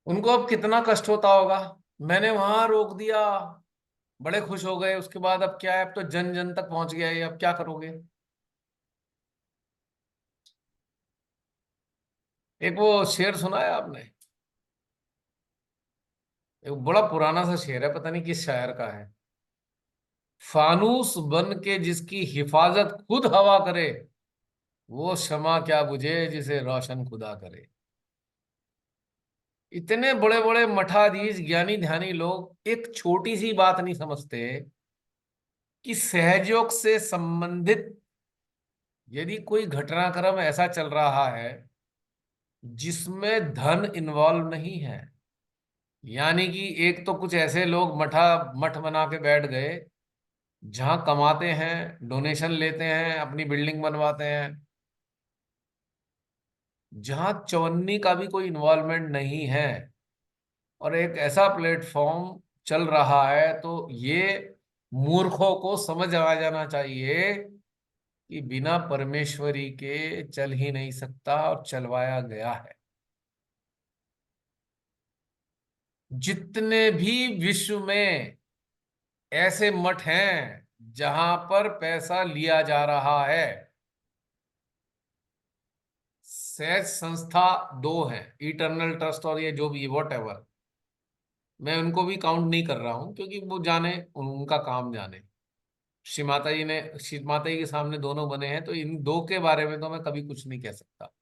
उनको अब कितना कष्ट होता होगा। मैंने वहां रोक दिया, बड़े खुश हो गए। उसके बाद अब क्या है, अब तो जन जन तक पहुंच गया है, अब क्या करोगे। एक वो शेर सुना है आपने? एक बड़ा पुराना सा शेर है, पता नहीं किस शायर का है। फानूस बन के जिसकी हिफाजत खुद हवा करे, वो शमा क्या बुझे जिसे रोशन खुदा करे। इतने बड़े बड़े मठाधीश ज्ञानी ध्यानी लोग एक छोटी सी बात नहीं समझते कि सहयोग से संबंधित यदि कोई घटनाक्रम ऐसा चल रहा है जिसमें धन इन्वॉल्व नहीं है, यानी कि एक तो कुछ ऐसे लोग मठ बना के बैठ गए जहां कमाते हैं, डोनेशन लेते हैं, अपनी बिल्डिंग बनवाते हैं, जहां चवन्नी का भी कोई इन्वॉल्वमेंट नहीं है, और एक ऐसा प्लेटफॉर्म चल रहा है, तो ये मूर्खों को समझ आ जाना चाहिए कि बिना परमेश्वरी के चल ही नहीं सकता और चलवाया गया है। जितने भी विश्व में ऐसे मठ हैं जहां पर पैसा लिया जा रहा है, सहज संस्था दो हैं, इटर्नल ट्रस्ट और ये जो भी वॉट एवर। मैं उनको भी काउंट नहीं कर रहा हूं क्योंकि वो जाने, उनका काम जाने। श्री माता जी के सामने दोनों बने हैं, तो इन दो के बारे में तो मैं कभी कुछ नहीं कह सकता।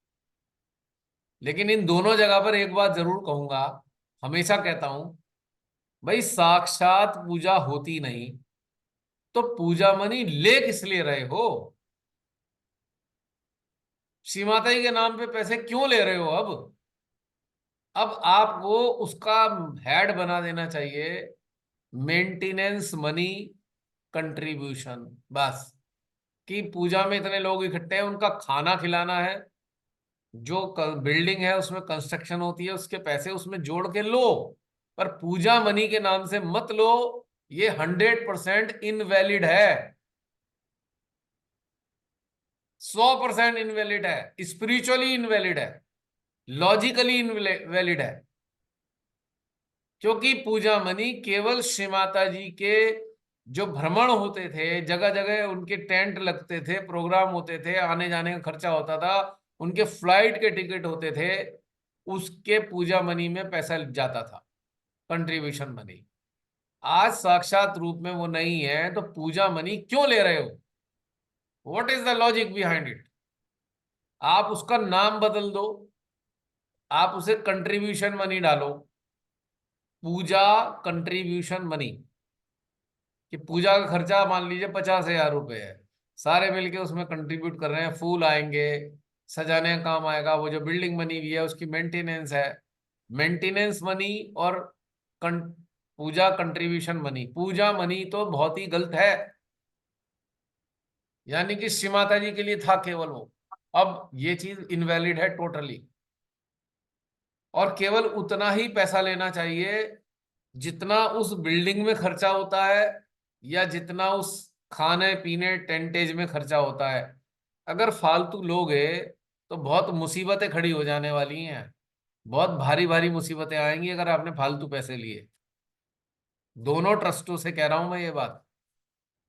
लेकिन इन दोनों जगह पर एक बात जरूर कहूंगा, हमेशा कहता हूं, भाई साक्षात पूजा होती नहीं तो पूजा मनी ले किस लिए रहे हो? श्री माता जी के नाम पे पैसे क्यों ले रहे हो? अब आपको उसका हेड बना देना चाहिए मेंटेनेंस मनी कंट्रीब्यूशन, बस। कि पूजा में इतने लोग इकट्ठे हैं, उनका खाना खिलाना है, जो बिल्डिंग है उसमें कंस्ट्रक्शन होती है उसके पैसे उसमें जोड़ के लो, पर पूजा मनी के नाम से मत लो। ये 100% इनवैलिड है, 100% इनवैलिड है, स्पिरिचुअली इनवैलिड है, लॉजिकली इनवैलिड है। क्योंकि पूजा मनी केवल श्री माता जी के जो भ्रमण होते थे, जगह जगह उनके टेंट लगते थे, प्रोग्राम होते थे, आने जाने का खर्चा होता था, उनके फ्लाइट के टिकट होते थे, उसके पूजा मनी में पैसा जाता था, कंट्रीब्यूशन मनी। आज साक्षात रूप में वो नहीं है, तो पूजा मनी क्यों ले रहे हो? What is the logic behind it? आप उसका नाम बदल दो, आप उसे कंट्रीब्यूशन मनी डालो, पूजा कंट्रीब्यूशन मनी। कि पूजा का खर्चा मान लीजिए 50,000 रुपए है, सारे मिलके उसमें कंट्रीब्यूट कर रहे हैं, फूल आएंगे, सजाने का काम आएगा, वो जो बिल्डिंग बनी हुई है उसकी मेंटेनेंस है, मेंटेनेंस मनी। और पूजा कंट्रीब्यूशन मनी, पूजा मनी तो बहुत ही गलत है। यानी कि श्री माता जी के लिए था केवल वो, अब ये चीज इनवैलिड है टोटली। और केवल उतना ही पैसा लेना चाहिए जितना उस बिल्डिंग में खर्चा होता है, या जितना उस खाने पीने टेंटेज में खर्चा होता है। अगर फालतू लोगे तो बहुत मुसीबतें खड़ी हो जाने वाली हैं, बहुत भारी भारी मुसीबतें आएंगी अगर आपने फालतू पैसे लिए। दोनों ट्रस्टों से कह रहा हूं मैं ये बात,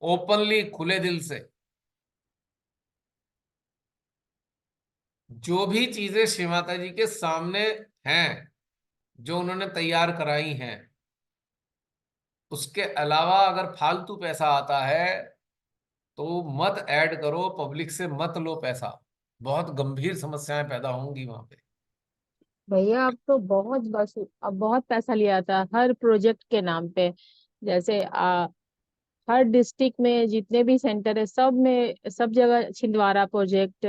ओपनली, खुले दिल से। जो भी चीजें श्री माता जी के सामने हैं, जो उन्होंने तैयार कराई हैं, उसके अलावा अगर फालतू पैसा आता है तो मत ऐड करो, पब्लिक से मत लो पैसा। बहुत गंभीर समस्याएं पैदा होंगी वहां पे। भैया अब तो बहुत बस, अब बहुत पैसा लिया था हर प्रोजेक्ट के नाम पे। जैसे हर डिस्ट्रिक्ट में जितने भी सेंटर है सब में, सब जगह छिंदवाड़ा प्रोजेक्ट,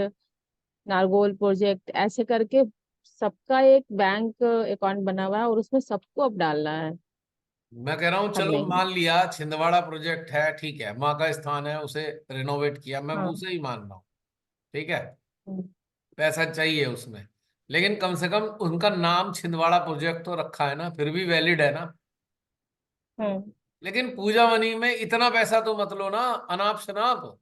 नारगोल प्रोजेक्ट, ऐसे करके सबका एक बैंक अकाउंट बना हुआ है और उसमें सबको अब डालना है। मैं कह रहा हूँ, अब चलो नहीं। मान लिया छिंदवाड़ा प्रोजेक्ट है, ठीक है, माँ का स्थान है, उसे रिनोवेट किया, मैं हाँ। उसे ही मान रहा हूँ, ठीक है, हम्म। पैसा चाहिए उसमें। लेकिन कम से कम उनका नाम छिंदवाड़ा प्रोजेक्ट तो रखा है ना, फिर भी वैलिड है ना। हम्म। लेकिन पूजा मनी में इतना पैसा तो मत लो ना, अनाप शनाप।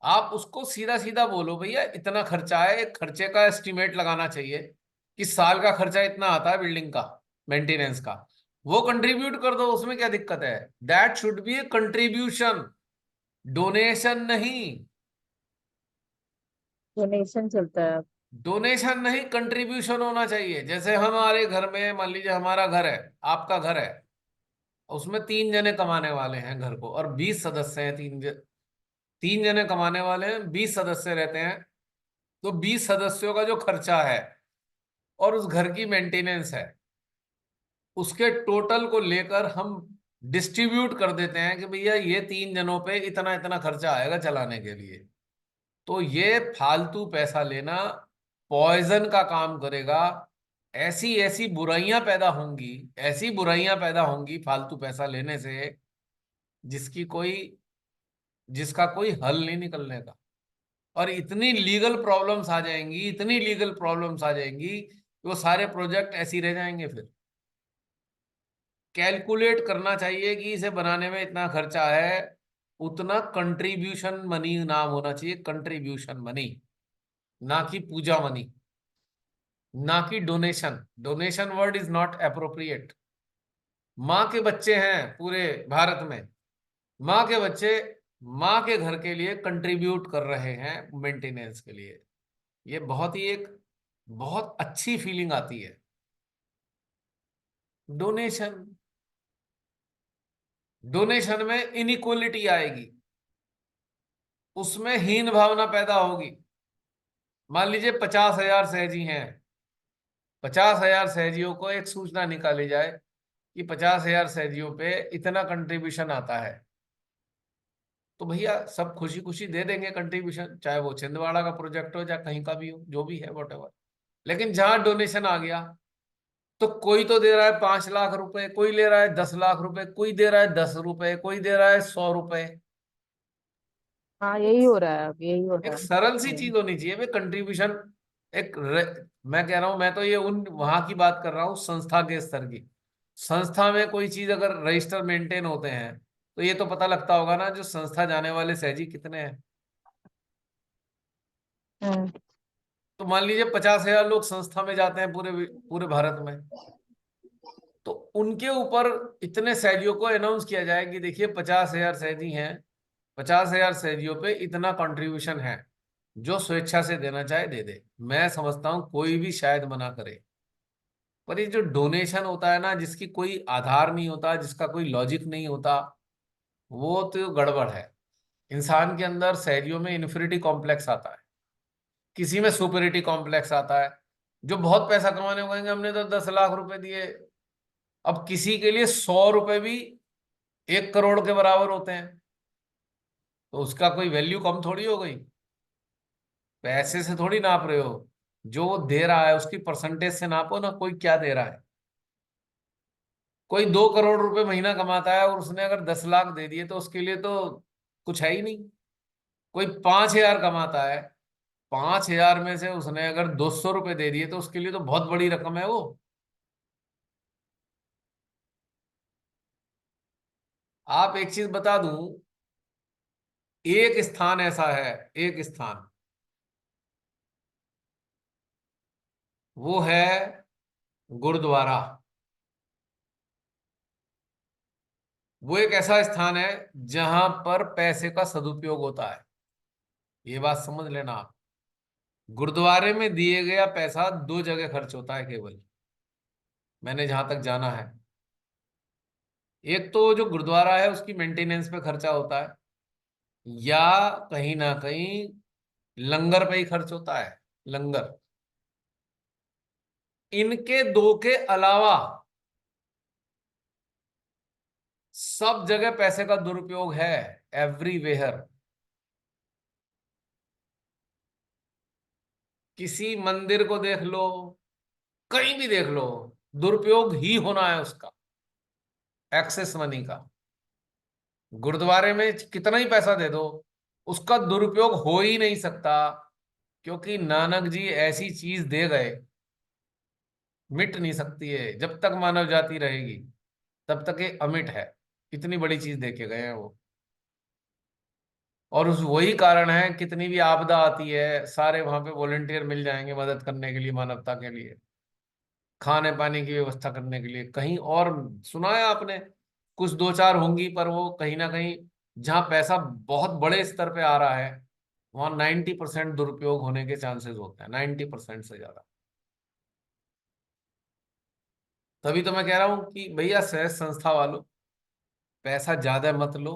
आप उसको सीधा सीधा बोलो, भैया इतना खर्चा है, एक खर्चे का एस्टिमेट लगाना चाहिए। कि साल का खर्चा इतना आता है बिल्डिंग का, मेंटेनेंस का, वो कंट्रीब्यूट कर दो, उसमें क्या दिक्कत है? That should be A contribution, donation नहीं। डोनेशन चलता है। डोनेशन नहीं, कंट्रीब्यूशन होना चाहिए। जैसे हमारे घर में मान लीजिए हमारा घर है, आपका घर है, उसमें 3 जने कमाने वाले हैं घर को, और 20 सदस्य हैं, 3 जने कमाने वाले हैं, 20 सदस्य रहते हैं। तो 20 सदस्यों का जो खर्चा है और उस घर की मेंटेनेंस है, उसके टोटल को लेकर हम डिस्ट्रीब्यूट कर देते हैं कि भैया ये 3 जनों पे इतना इतना खर्चा आएगा चलाने के लिए। तो ये फालतू पैसा लेना पॉइजन का काम करेगा। ऐसी ऐसी बुराइयां पैदा होंगी, ऐसी बुराइयां पैदा होंगी फालतू पैसा लेने से, जिसकी कोई जिसका कोई हल नहीं निकलने का। और इतनी लीगल प्रॉब्लम्स आ जाएंगी, इतनी लीगल प्रॉब्लम्स आ जाएंगी कि वो सारे प्रोजेक्ट ऐसे ही रह जाएंगे। फिर कैलकुलेट करना चाहिए कि इसे बनाने में इतना खर्चा है, उतना कंट्रीब्यूशन मनी नाम होना चाहिए, कंट्रीब्यूशन मनी, ना कि पूजा मनी, ना कि donation. Donation word is not appropriate. माँ के बच्चे हैं पूरे भारत में, माँ के बच्चे माँ के घर के लिए कंट्रीब्यूट कर रहे हैं मेंटेनेंस के लिए। ये बहुत ही एक बहुत अच्छी फीलिंग आती है। डोनेशन डोनेशन में इनइक्वलिटी आएगी, उसमें हीन भावना पैदा होगी। मान लीजिए 50,000 सहजी हैं, 50,000 सहजियों को एक सूचना निकाली जाए कि 50,000 सहजियों पे इतना कंट्रीब्यूशन आता है, तो भैया सब खुशी खुशी दे देंगे कंट्रीब्यूशन, चाहे वो छिंदवाड़ा का प्रोजेक्ट हो चाहे कहीं का भी हो, जो भी है वॉटेवर। लेकिन जहां डोनेशन आ गया, तो कोई तो दे रहा है 5 लाख रुपए, कोई ले रहा है 10 लाख रुपए, कोई दे रहा है 10 रुपए, कोई दे रहा है 100 रुपए। हाँ, यही हो रहा है, अब यही हो रहा एक है। सरल सी चीज होनी चाहिए भाई, कंट्रीब्यूशन। मैं कह रहा हूं, मैं तो ये उन वहां की बात कर रहा हूँ संस्था के स्तर की। संस्था में कोई चीज अगर रजिस्टर मेंटेन होते हैं, तो ये तो पता लगता होगा ना जो संस्था जाने वाले सहजी कितने हैं। हम्म। तो मान लीजिए 50,000 लोग संस्था में जाते हैं पूरे पूरे भारत में, तो उनके ऊपर इतने सहजियों को अनाउंस किया जाए कि देखिए 50,000 सहजी हैं, 50,000 सहजियों पे इतना कंट्रीब्यूशन है, जो स्वेच्छा से देना चाहे दे दे। मैं समझता हूं कोई भी शायद मना करे। पर ये जो डोनेशन होता है ना, जिसकी कोई आधार नहीं होता, जिसका कोई लॉजिक नहीं होता, वो तो गड़बड़ है। इंसान के अंदर सहजियों में इन्फिनिटी कॉम्प्लेक्स आता है, किसी में सुपरिटी कॉम्प्लेक्स आता है। जो बहुत पैसा कमाने को कहेंगे हमने तो 10 लाख रुपए दिए। अब किसी के लिए 100 रुपए भी 1 करोड़ के बराबर होते हैं, तो उसका कोई वैल्यू कम थोड़ी हो गई। पैसे से थोड़ी नाप रहे हो, जो वो दे रहा है उसकी परसेंटेज से नापो ना, कोई क्या दे रहा है। कोई 2 करोड़ रुपए महीना कमाता है और उसने अगर 10 लाख दे दिए तो उसके लिए तो कुछ है ही नहीं। कोई 5,000 कमाता है, 5,000 में से उसने अगर 200 रुपए दे दिए तो उसके लिए तो बहुत बड़ी रकम है वो। आप एक चीज बता दूं, एक स्थान ऐसा है, एक स्थान, वो है गुरुद्वारा। वो एक ऐसा स्थान है जहां पर पैसे का सदुपयोग होता है। ये बात समझ लेना आप। गुरुद्वारे में दिए गया पैसा 2 जगह खर्च होता है केवल, मैंने जहां तक जाना है। एक तो जो गुरुद्वारा है उसकी मेंटेनेंस पे खर्चा होता है, या कहीं ना कहीं लंगर पे ही खर्च होता है, लंगर। इनके दो के अलावा सब जगह पैसे का दुरुपयोग है, एवरीवेयर। किसी मंदिर को देख लो, कहीं भी देख लो, दुरुपयोग ही होना है उसका, एक्सेस मनी का। गुरुद्वारे में कितना ही पैसा दे दो, उसका दुरुपयोग हो ही नहीं सकता, क्योंकि नानक जी ऐसी चीज दे गए, मिट नहीं सकती है। जब तक मानव जाति रहेगी तब तक ये अमिट है। इतनी बड़ी चीज दे के गए हैं वो। और उस वही कारण है, कितनी भी आपदा आती है सारे वहां पे वॉलेंटियर मिल जाएंगे मदद करने के लिए, मानवता के लिए। खाने पाने की व्यवस्था करने के लिए। कहीं और सुना है आपने, कुछ दो चार होंगी, पर वो कहीं ना कहीं जहां पैसा बहुत बड़े स्तर पे आ रहा है, वहां 90% दुरुपयोग होने के चांसेस होते हैं, 90% से ज्यादा। तभी तो मैं कह रहा हूं कि भैया सहज संस्था वालों, पैसा ज्यादा मत लो।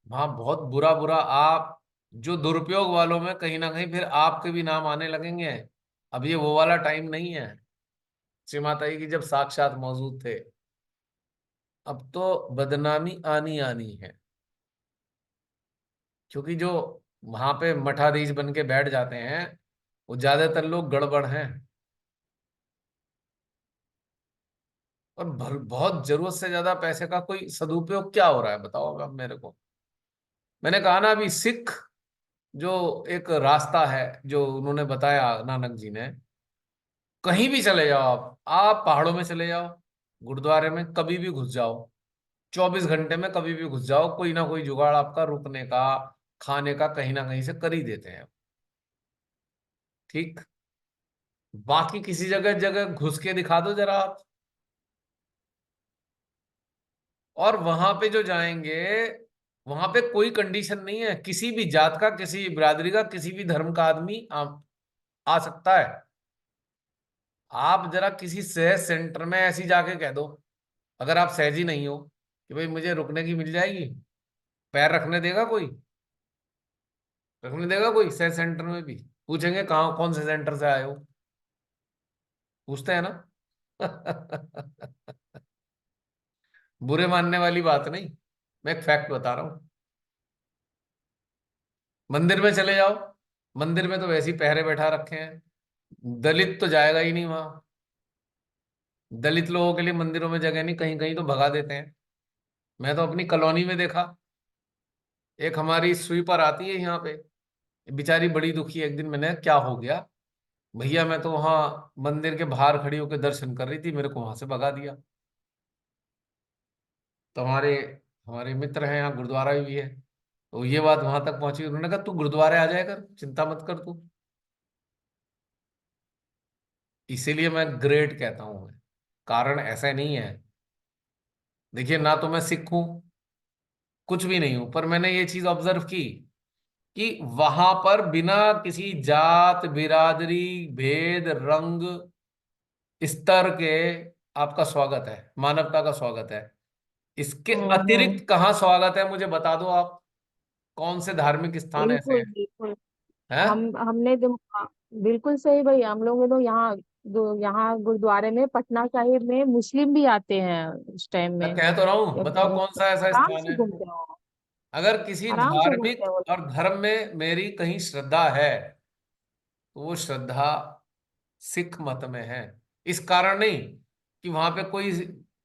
वहां बहुत बुरा बुरा आप, जो दुरुपयोग वालों में कहीं ना कहीं फिर आपके भी नाम आने लगेंगे। अब ये वो वाला टाइम नहीं है श्री माता जी की जब साक्षात मौजूद थे। अब तो बदनामी आनी आनी है, क्योंकि जो वहां पे मठाधीश बन के बैठ जाते हैं वो ज्यादातर लोग गड़बड़ हैं। और बहुत जरूरत से ज्यादा पैसे का कोई सदुपयोग क्या हो रहा है बताओ अब मेरे को। मैंने कहा ना अभी सिख जो एक रास्ता है जो उन्होंने बताया नानक जी ने, कहीं भी चले जाओ आप पहाड़ों में चले जाओ, गुरुद्वारे में कभी भी घुस जाओ, 24 घंटे में कभी भी घुस जाओ, कोई ना कोई जुगाड़ आपका रुकने का, खाने का कहीं ना कहीं से कर ही देते हैं। ठीक। बाकी किसी जगह जगह घुस के दिखा दो जरा आप। और वहां पे जो जाएंगे, वहां पे कोई कंडीशन नहीं है, किसी भी जात का, किसी भी बिरादरी का, किसी भी धर्म का आदमी आ सकता है। आप जरा किसी सहज सेंटर में ऐसी जाके कह दो, अगर आप सहजी नहीं हो, कि भाई मुझे रुकने की मिल जाएगी, पैर रखने देगा कोई? रखने देगा कोई सहज सेंटर में भी? पूछेंगे कहाँ कौन से सेंटर से आए हो, पूछते हैं ना। बुरे मानने वाली बात नहीं, मैं एक फैक्ट बता रहा हूँ। मंदिर में चले जाओ, मंदिर में तो वैसे ही पहरे बैठा रखे हैं, दलित तो जाएगा ही नहीं वहां। दलित लोगों के लिए मंदिरों में जगह नहीं, कहीं कहीं तो भगा देते हैं। मैं तो अपनी कॉलोनी में देखा, एक हमारी स्वीपर आती है यहाँ पे, बेचारी बड़ी दुखी है। एक दिन मैंने, क्या हो गया भैया, मैं तो वहां मंदिर के बाहर खड़ी होकर दर्शन कर रही थी, मेरे को वहां से भगा दिया। तो हमारे हमारे मित्र हैं यहाँ, गुरुद्वारा भी है, तो ये बात वहां तक पहुंची, उन्होंने कहा तू गुरुद्वारे आ जाया कर, चिंता मत कर तू। इसीलिए मैं ग्रेट कहता हूँ, कारण ऐसा नहीं है। देखिए ना तो मैं सिख हूं, कुछ भी नहीं हूं, पर मैंने ये चीज ऑब्जर्व की कि वहां पर बिना किसी जात बिरादरी, भेद, रंग, स्तर के आपका स्वागत है, मानवता का स्वागत है। इसके हम्म। अतिरिक्त कहाँ स्वागत है मुझे बता दो आप, कौन से धार्मिक स्थान ऐसे बिल्कुल हैं? बिल्कुल। हैं? हमने तो, हाँ, बिल्कुल सही भाई। हम लोग तो यहाँ, यहाँ गुरुद्वारे में पटना साहिब में मुस्लिम भी आते हैं उस टाइम मैं में। कह तो रहा हूं, बताओ कौन सा ऐसा आराम स्थान से है? घूमते हो, अगर किसी आराम से घूमते धार्मिक हो। और धर्म में मेरी कहीं श्रद्धा है, तो वो श्रद्धा सिख मत में है। इस कारण नहीं कि वहां पे कोई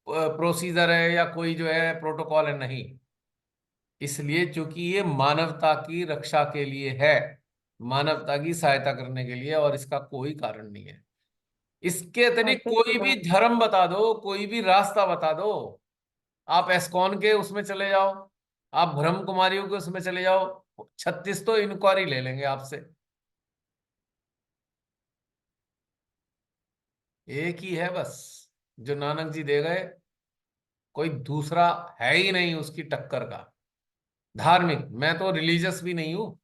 प्रोसीजर है या कोई जो है प्रोटोकॉल है, नहीं। इसलिए क्योंकि ये मानवता की रक्षा के लिए है, मानवता की सहायता करने के लिए, और इसका कोई कारण नहीं है। इसके अतिरिक्त परफेक्ट कोई भी बात। धर्म बता दो, कोई भी रास्ता बता दो। आप एस्कॉन के उसमें चले जाओ, आप ब्रह्म कुमारियों के उसमें चले जाओ, 36 तो इंक्वायरी ले लेंगे आपसे। एक ही है बस, जो नानक जी दे गए, कोई दूसरा है ही नहीं उसकी टक्कर का। धार्मिक, मैं तो रिलीजियस भी नहीं हूं,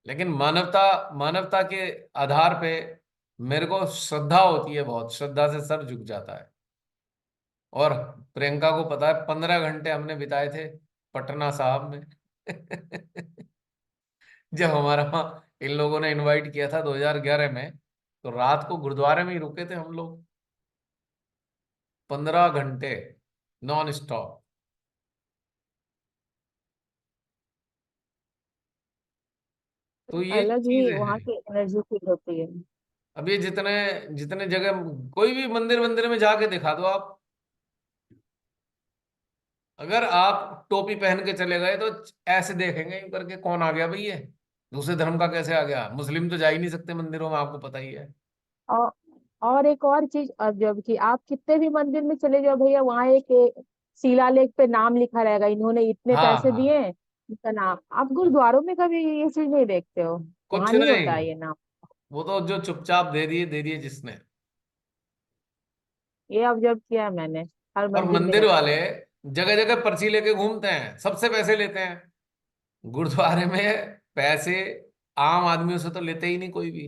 लेकिन मानवता, मानवता के आधार पे मेरे को श्रद्धा होती है, बहुत श्रद्धा से सर झुक जाता है। और प्रियंका को पता है 15 घंटे हमने बिताए थे पटना साहब में। जब हमारा वहाँ इन लोगों ने इनवाइट किया था 2011 में, तो रात को गुरुद्वारे में ही रुके थे हम लोग, 15 घंटे नॉन स्टॉप। तो ये अलग ही चीजें वहाँ हैं। की एनर्जी फील होती है। अब ये जितने जितने जगह, कोई भी मंदिर मंदिर में जाके दिखा दो आप, अगर आप टोपी पहन के चले गए तो ऐसे देखेंगे यूं करके, कौन आ गया भाई ये, दूसरे धर्म का कैसे आ गया? मुस्लिम तो जा ही नहीं सकते मंदिरों में, आपको पता ही है। और और एक और चीज, अब जब कि आप कितने भी मंदिर में चले जाओ भैया, वहाँ एक शिलालेख पे नाम लिखा रहेगा, इन्होंने इतने हाँ पैसे हाँ। दिए हैं, इनका नाम। आप गुरुद्वारों में कभी ये चीज नहीं देखते हो, कुछ वहां नहीं नहीं, होता है ये नाम। वो तो जो चुपचाप दे दिए जिसने। ये ऑब्जर्व किया है मैंने हर और मंदिर में मंदिर जाके। वाले जगह जगह पर्ची लेके घूमते हैं, सबसे पैसे लेते हैं। गुरुद्वारे में पैसे आम आदमियों से तो लेते ही नहीं कोई भी।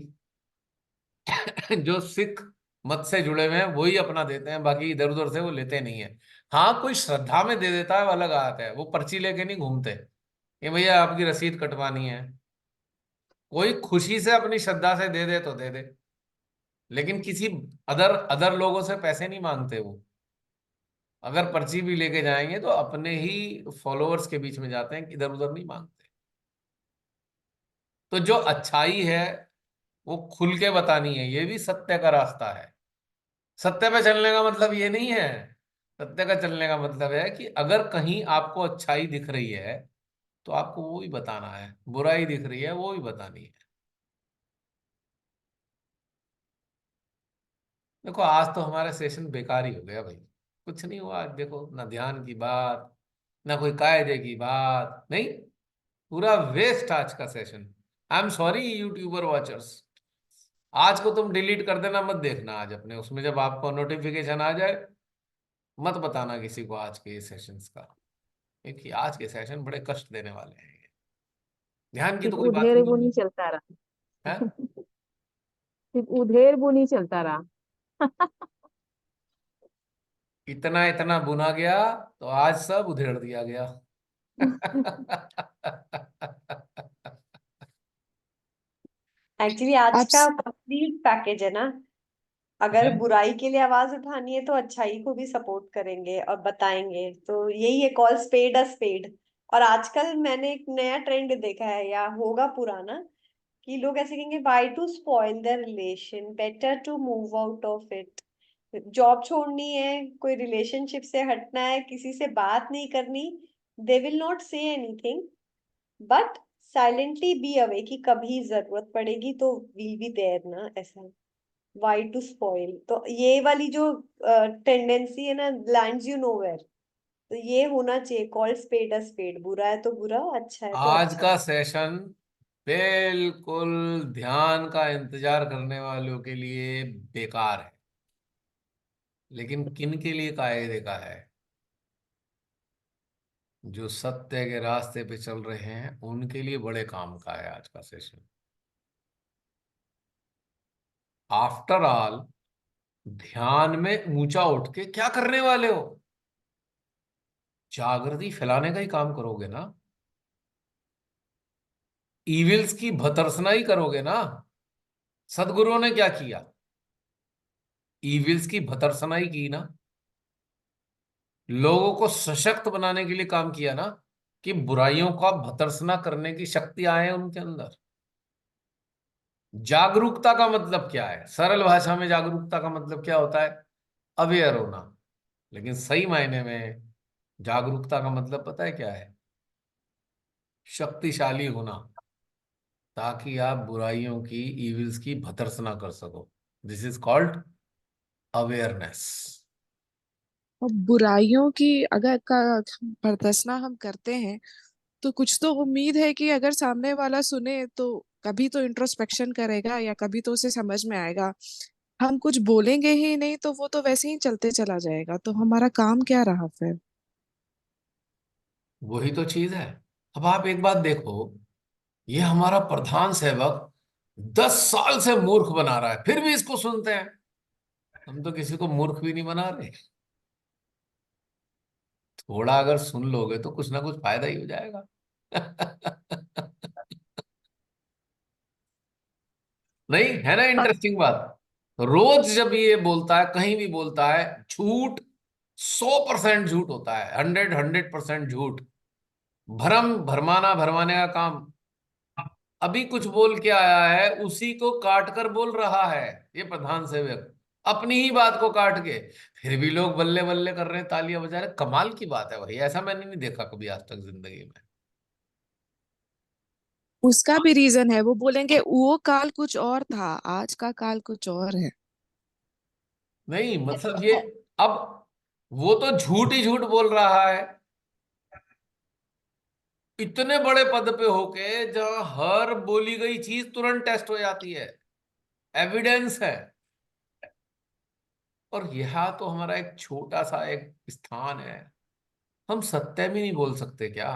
जो सिख मत से जुड़े हुए हैं वही अपना देते हैं, बाकी इधर उधर से वो लेते नहीं है। हाँ, कोई श्रद्धा में दे देता है, वो अलग बात है, वो पर्ची लेके नहीं घूमते। ये भैया आपकी रसीद कटवानी है। कोई खुशी से अपनी श्रद्धा से दे दे तो दे दे, लेकिन किसी अदर अदर लोगों से पैसे नहीं मांगते वो। अगर पर्ची भी लेके जाएंगे तो अपने ही फॉलोअर्स के बीच में जाते हैं, इधर उधर नहीं मांगते। तो जो अच्छाई है वो खुल के बतानी है, ये भी सत्य का रास्ता है। सत्य पे चलने का मतलब ये नहीं है। सत्य का चलने का मतलब है कि अगर कहीं आपको अच्छाई दिख रही है तो आपको वो ही बताना है, बुराई दिख रही है वो ही बतानी है। देखो आज तो हमारा सेशन बेकार ही हो गया भाई। कुछ नहीं हुआ आज, देखो ना ध्यान की बात, ना कोई कायदे की बात नहीं। पूरा वेस्ट आज का session. I am sorry YouTuber watchers. आज को तुम डिलीट कर देना, मत देखना आज अपने उसमें, जब आपको नोटिफिकेशन आ जाए मत बताना किसी को आज के सेशंस का, क्योंकि आज के सेशन बड़े कष्ट देने वाले हैं। ध्यान की तो सिर्फ कोई बात ही उधेड़ नहीं बुनी है। चलता रहा। हैं? सिर्फ उधेड़ बुनी चलता रहा। इतना इतना बुना गया तो आज सब उधेड़ दिया गया। एक्चुअली आज आप का कंप्लीट पैकेज है ना। अगर बुराई के लिए आवाज उठानी है तो अच्छाई को भी सपोर्ट करेंगे और बताएंगे, तो यही है, कॉल स्पेड अ स्पेड। और आजकल मैंने एक नया ट्रेंड देखा है, या होगा पुराना, कि लोग ऐसे कहेंगे, why to spoil the relation, better to move out of it. Job छोड़नी है, कोई रिलेशनशिप से हटना है, किसी से बात नहीं करनी, they will not say anything, but silently be away, कि कभी जरूरत पड़ेगी तो वील बी देयर ना, ऐसा। वाई टू स्पॉइल, तो ये वाली जो टेंडेंसी है ना, लैंड्स यू नोवेयर। तो ये होना चाहिए, कॉल स्पेड अ स्पेड। बुरा है तो बुरा, अच्छा है तो आज अच्छा। का सेशन बिल्कुल ध्यान का इंतजार करने वालों के लिए बेकार है, लेकिन किन के लिए कायदे का है? जो सत्य के रास्ते पे चल रहे हैं उनके लिए बड़े काम का है आज का सेशन। आफ्टर ऑल, ध्यान में ऊंचा उठ के क्या करने वाले हो? जागृति फैलाने का ही काम करोगे ना, इविल्स की भर्त्सना ही करोगे ना। सदगुरुओं ने क्या किया? इविल्स की भर्त्सना ही की ना। लोगों को सशक्त बनाने के लिए काम किया ना, कि बुराइयों का भर्त्सना करने की शक्ति आए उनके अंदर। जागरूकता का मतलब क्या है? सरल भाषा में जागरूकता का मतलब क्या होता है? अवेयर होना। लेकिन सही मायने में जागरूकता का मतलब पता है क्या है? शक्तिशाली होना, ताकि आप बुराइयों की, इविल्स की भर्त्सना कर सको। This is called awareness. और बुराइयों की अगर का बर्दाश्त हम करते हैं तो कुछ तो उम्मीद है कि अगर सामने वाला सुने तो कभी तो इंट्रोस्पेक्शन करेगा या कभी तो उसे समझ में आएगा। हम कुछ बोलेंगे ही नहीं तो वो तो वैसे ही चलते चला जाएगा, तो हमारा काम क्या रहा फिर। वही तो चीज है। अब आप एक बात देखो, ये हमारा प्रधान सेवक 10 साल से मूर्ख बना रहा है, फिर भी इसको सुनते हैं। हम तो किसी को मूर्ख भी नहीं बना रहे। थोड़ा अगर सुन लोगे तो कुछ ना कुछ फायदा ही हो जाएगा। नहीं है ना इंटरेस्टिंग बात? रोज जब ये बोलता है, कहीं भी बोलता है, झूठ 100% झूठ होता है, 100% झूठ। भरम भरमाना भरमाने का काम। अभी कुछ बोल के आया है, उसी को काट कर बोल रहा है ये प्रधान सेवक, अपनी ही बात को काट के। फिर भी लोग बल्ले बल्ले कर रहे हैं, तालियां बजा रहे हैं। कमाल की बात है भाई, ऐसा मैंने नहीं देखा कभी आज तक जिंदगी में। उसका भी रीजन है, वो बोलेंगे वो काल कुछ और था, आज का काल कुछ और है। नहीं मतलब ये, अब वो तो झूठ ही झूठ बोल रहा है, इतने बड़े पद पे होके, जहां हर बोली गई चीज तुरंत टेस्ट हो जाती है, एविडेंस है। और यह तो हमारा एक छोटा सा एक स्थान है, हम सत्य भी नहीं बोल सकते क्या?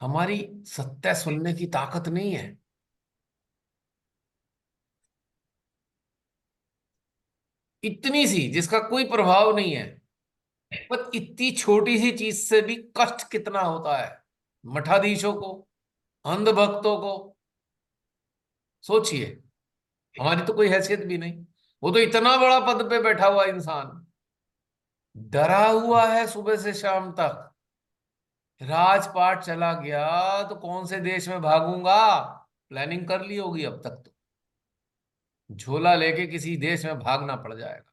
हमारी सत्य सुनने की ताकत नहीं है? इतनी सी जिसका कोई प्रभाव नहीं है, पर इतनी छोटी सी चीज से भी कष्ट कितना होता है मठाधीशों को, अंधभक्तों को। सोचिए, हमारी तो कोई हैसियत भी नहीं, वो तो इतना बड़ा पद पे बैठा हुआ इंसान डरा हुआ है सुबह से शाम तक। राजपाट चला गया तो कौन से देश में भागूंगा, प्लानिंग कर ली होगी अब तक तो, झोला लेके किसी देश में भागना पड़ जाएगा।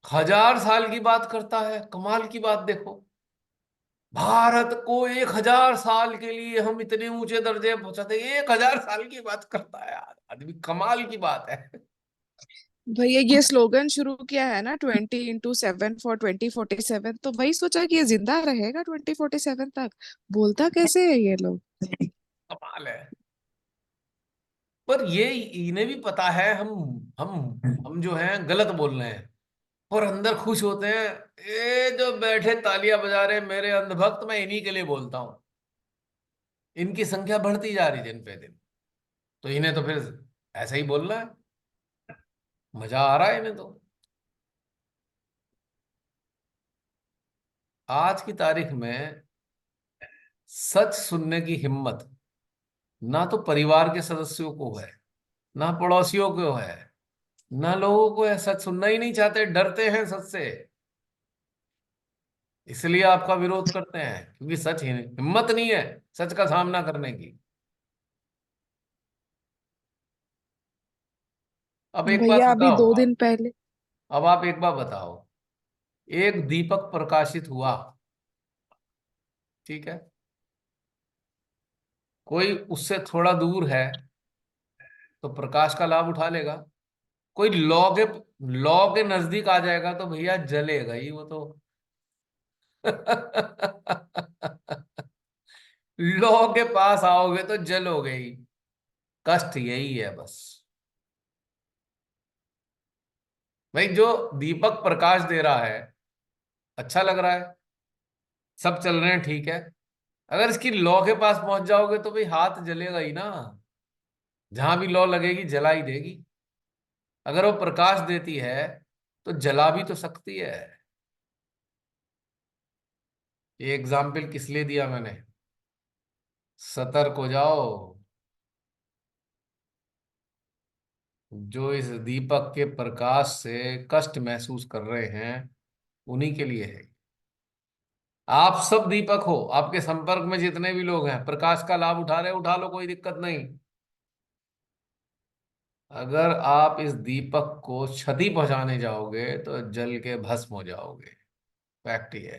1000 साल की बात करता है, कमाल की बात देखो। भारत को 1000 साल के लिए हम इतने ऊंचे दर्जे पे पहुंचाते, 1000 साल की बात करता है यार आदमी, कमाल की बात है। भैया ये स्लोगन शुरू किया है ना, 20x7 फॉर 2047, तो वही सोचा कि ये जिंदा रहेगा 2047 तक। बोलता कैसे है ये लोग। कमाल है। पर ये इन्हें भी पता है हम हम जो हैं गलत बोल रहे हैं, और अंदर खुश होते हैं। ये जो बैठे तालियां बजा रहे मेरे अंधभक्त, मैं इन्हीं के लिए बोलता हूँ। इनकी संख्या बढ़ती जा रही दिन पे दिन, तो इन्हें तो फिर ऐसा ही बोलना है, मजा आ रहा है इन्हें तो। आज की तारीख में सच सुनने की हिम्मत ना तो परिवार के सदस्यों को है, ना पड़ोसियों को है, ना लोगों को है। सच सुनना ही नहीं चाहते, डरते हैं सच से, इसलिए आपका विरोध करते हैं, क्योंकि सच ही हिम्मत नहीं है सच का सामना करने की। अब एक बात भैया अभी बताओ, 2 दिन पहले। अब आप एक बात बताओ, एक दीपक प्रकाशित हुआ, ठीक है, कोई उससे थोड़ा दूर है तो प्रकाश का लाभ उठा लेगा। कोई लॉ के नजदीक आ जाएगा तो भैया जलेगा ही वो तो। लॉ के पास आओगे तो जलोगे ही। कष्ट यही है बस। भाई जो दीपक प्रकाश दे रहा है, अच्छा लग रहा है, सब चल रहे हैं, ठीक है। अगर इसकी लॉ के पास पहुंच जाओगे तो भाई हाथ जलेगा ही ना, जहां भी लॉ लगेगी जला ही देगी। अगर वो प्रकाश देती है तो जला भी तो सकती है। ये एग्जाम्पल किस लिए दिया मैंने? सतर्क हो जाओ, जो इस दीपक के प्रकाश से कष्ट महसूस कर रहे हैं उन्हीं के लिए है। आप सब दीपक हो, आपके संपर्क में जितने भी लोग हैं प्रकाश का लाभ उठा रहे, उठा लो, कोई दिक्कत नहीं। अगर आप इस दीपक को क्षति पहुंचाने जाओगे तो जल के भस्म हो जाओगे। फैक्ट ये है,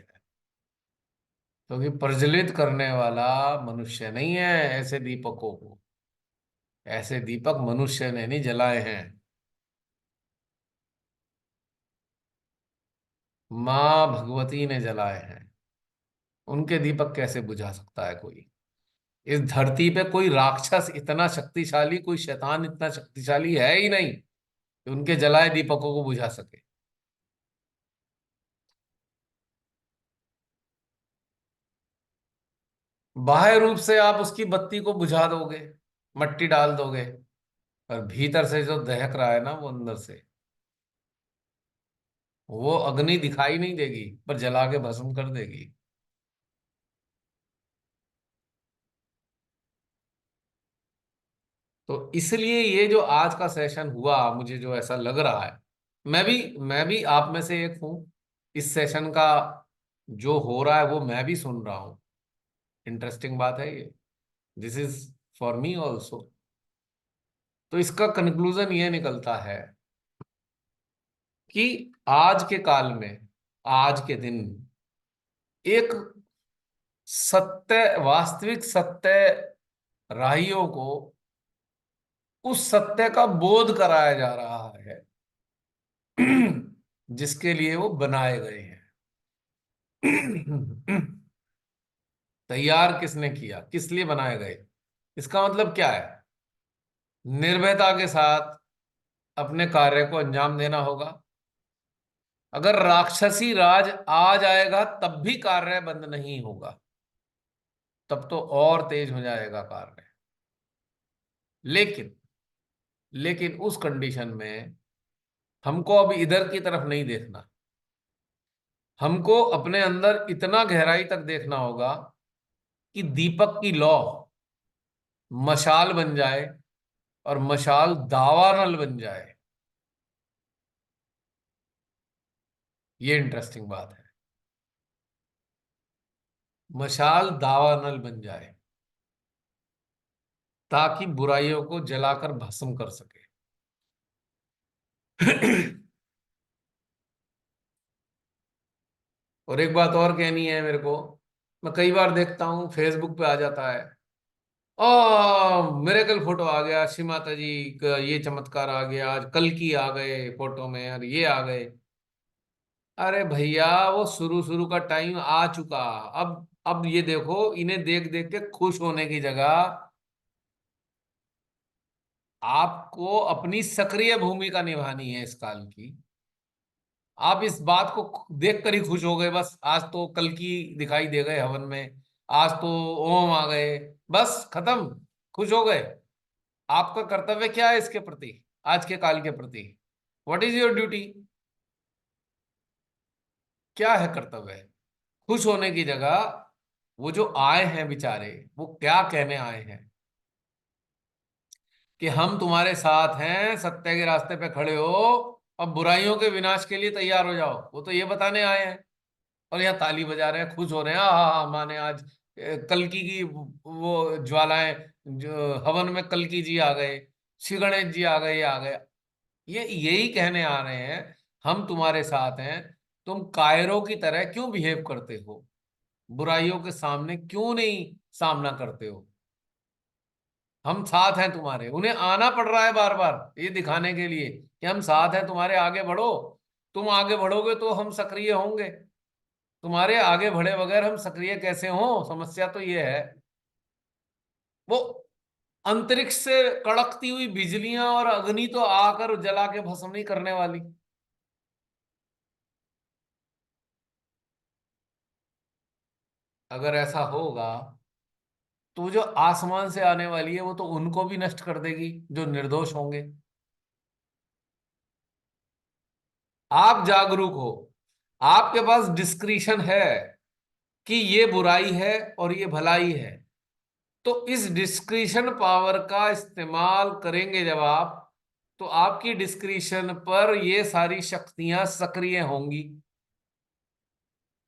क्योंकि प्रज्वलित करने वाला मनुष्य नहीं है ऐसे दीपकों को। ऐसे दीपक मनुष्य ने नहीं जलाए हैं, माँ भगवती ने जलाए हैं। उनके दीपक कैसे बुझा सकता है कोई? इस धरती पे कोई राक्षस इतना शक्तिशाली, कोई शैतान इतना शक्तिशाली है ही नहीं कि उनके जलाए दीपकों को बुझा सके। बाह्य रूप से आप उसकी बत्ती को बुझा दोगे, मट्टी डाल दोगे, और भीतर से जो दहक रहा है ना, वो अंदर से वो अग्नि दिखाई नहीं देगी, पर जला के भस्म कर देगी। तो इसलिए ये जो आज का सेशन हुआ, मुझे जो ऐसा लग रहा है, मैं भी आप में से एक हूं। इस सेशन का जो हो रहा है वो मैं भी सुन रहा हूं। इंटरेस्टिंग बात है ये, this is for me also. तो इसका कंक्लूजन ये निकलता है कि आज के काल में, आज के दिन, एक सत्य, वास्तविक सत्य राहियों को उस सत्य का बोध कराया जा रहा है जिसके लिए वो बनाए गए हैं। तैयार किसने किया, किस लिए बनाए गए? इसका मतलब क्या है? निर्भयता के साथ अपने कार्य को अंजाम देना होगा। अगर राक्षसी राज आ जाएगा तब भी कार्य बंद नहीं होगा, तब तो और तेज हो जाएगा कार्य। लेकिन लेकिन उस कंडीशन में हमको अब इधर की तरफ नहीं देखना, हमको अपने अंदर इतना गहराई तक देखना होगा कि दीपक की लौ मशाल बन जाए और मशाल दावानल बन जाए। ये इंटरेस्टिंग बात है, मशाल दावानल बन जाए ताकि बुराइयों को जलाकर भस्म कर सके। और एक बात और कहनी है मेरे को। मैं कई बार देखता हूँ फेसबुक पे आ जाता है, मिरेकल फोटो आ गया, श्री माता जी का ये चमत्कार आ गया, आज कल की आ गए फोटो में और ये आ गए। अरे भैया वो शुरू शुरू का टाइम आ चुका। अब ये देखो, इन्हें देख देख के खुश होने की जगह आपको अपनी सक्रिय भूमिका निभानी है इस काल की। आप इस बात को देख कर ही खुश हो गए, बस आज तो कल की दिखाई दे गए हवन में, आज तो ओम आ गए, बस खत्म, खुश हो गए। आपका कर्तव्य क्या है इसके प्रति, आज के काल के प्रति? What is your duty? क्या है कर्तव्य? खुश होने की जगह वो जो आए हैं बेचारे, वो क्या कहने आए हैं कि हम तुम्हारे साथ हैं, सत्य के रास्ते पे खड़े हो, अब बुराइयों के विनाश के लिए तैयार हो जाओ। वो तो ये बताने आए हैं और यहाँ ताली बजा रहे हैं, खुश हो रहे हैं, हाँ माने आज कल की वो ज्वालाएं, जो हवन में कल की जी आ गए, श्री गणेश जी आ गए, ये आ गए। ये यही कहने आ रहे हैं हम तुम्हारे साथ हैं। तुम कायरों की तरह क्यों बिहेव करते हो, बुराइयों के सामने क्यों नहीं सामना करते हो? हम साथ हैं तुम्हारे। उन्हें आना पड़ रहा है बार बार ये दिखाने के लिए कि हम साथ हैं तुम्हारे, आगे बढ़ो। तुम आगे बढ़ोगे तो हम सक्रिय होंगे, तुम्हारे आगे बढ़े बगैर हम सक्रिय कैसे हों? समस्या तो ये है। वो अंतरिक्ष से कड़कती हुई बिजलियां और अग्नि तो आकर जला के भस्म नहीं करने वाली। अगर ऐसा होगा तो वो जो आसमान से आने वाली है वो तो उनको भी नष्ट कर देगी जो निर्दोष होंगे। आप जागरूक हो, आपके पास डिस्क्रिशन है कि ये बुराई है और ये भलाई है, तो इस डिस्क्रिशन पावर का इस्तेमाल करेंगे जब आप, तो आपकी डिस्क्रिशन पर ये सारी शक्तियां सक्रिय होंगी।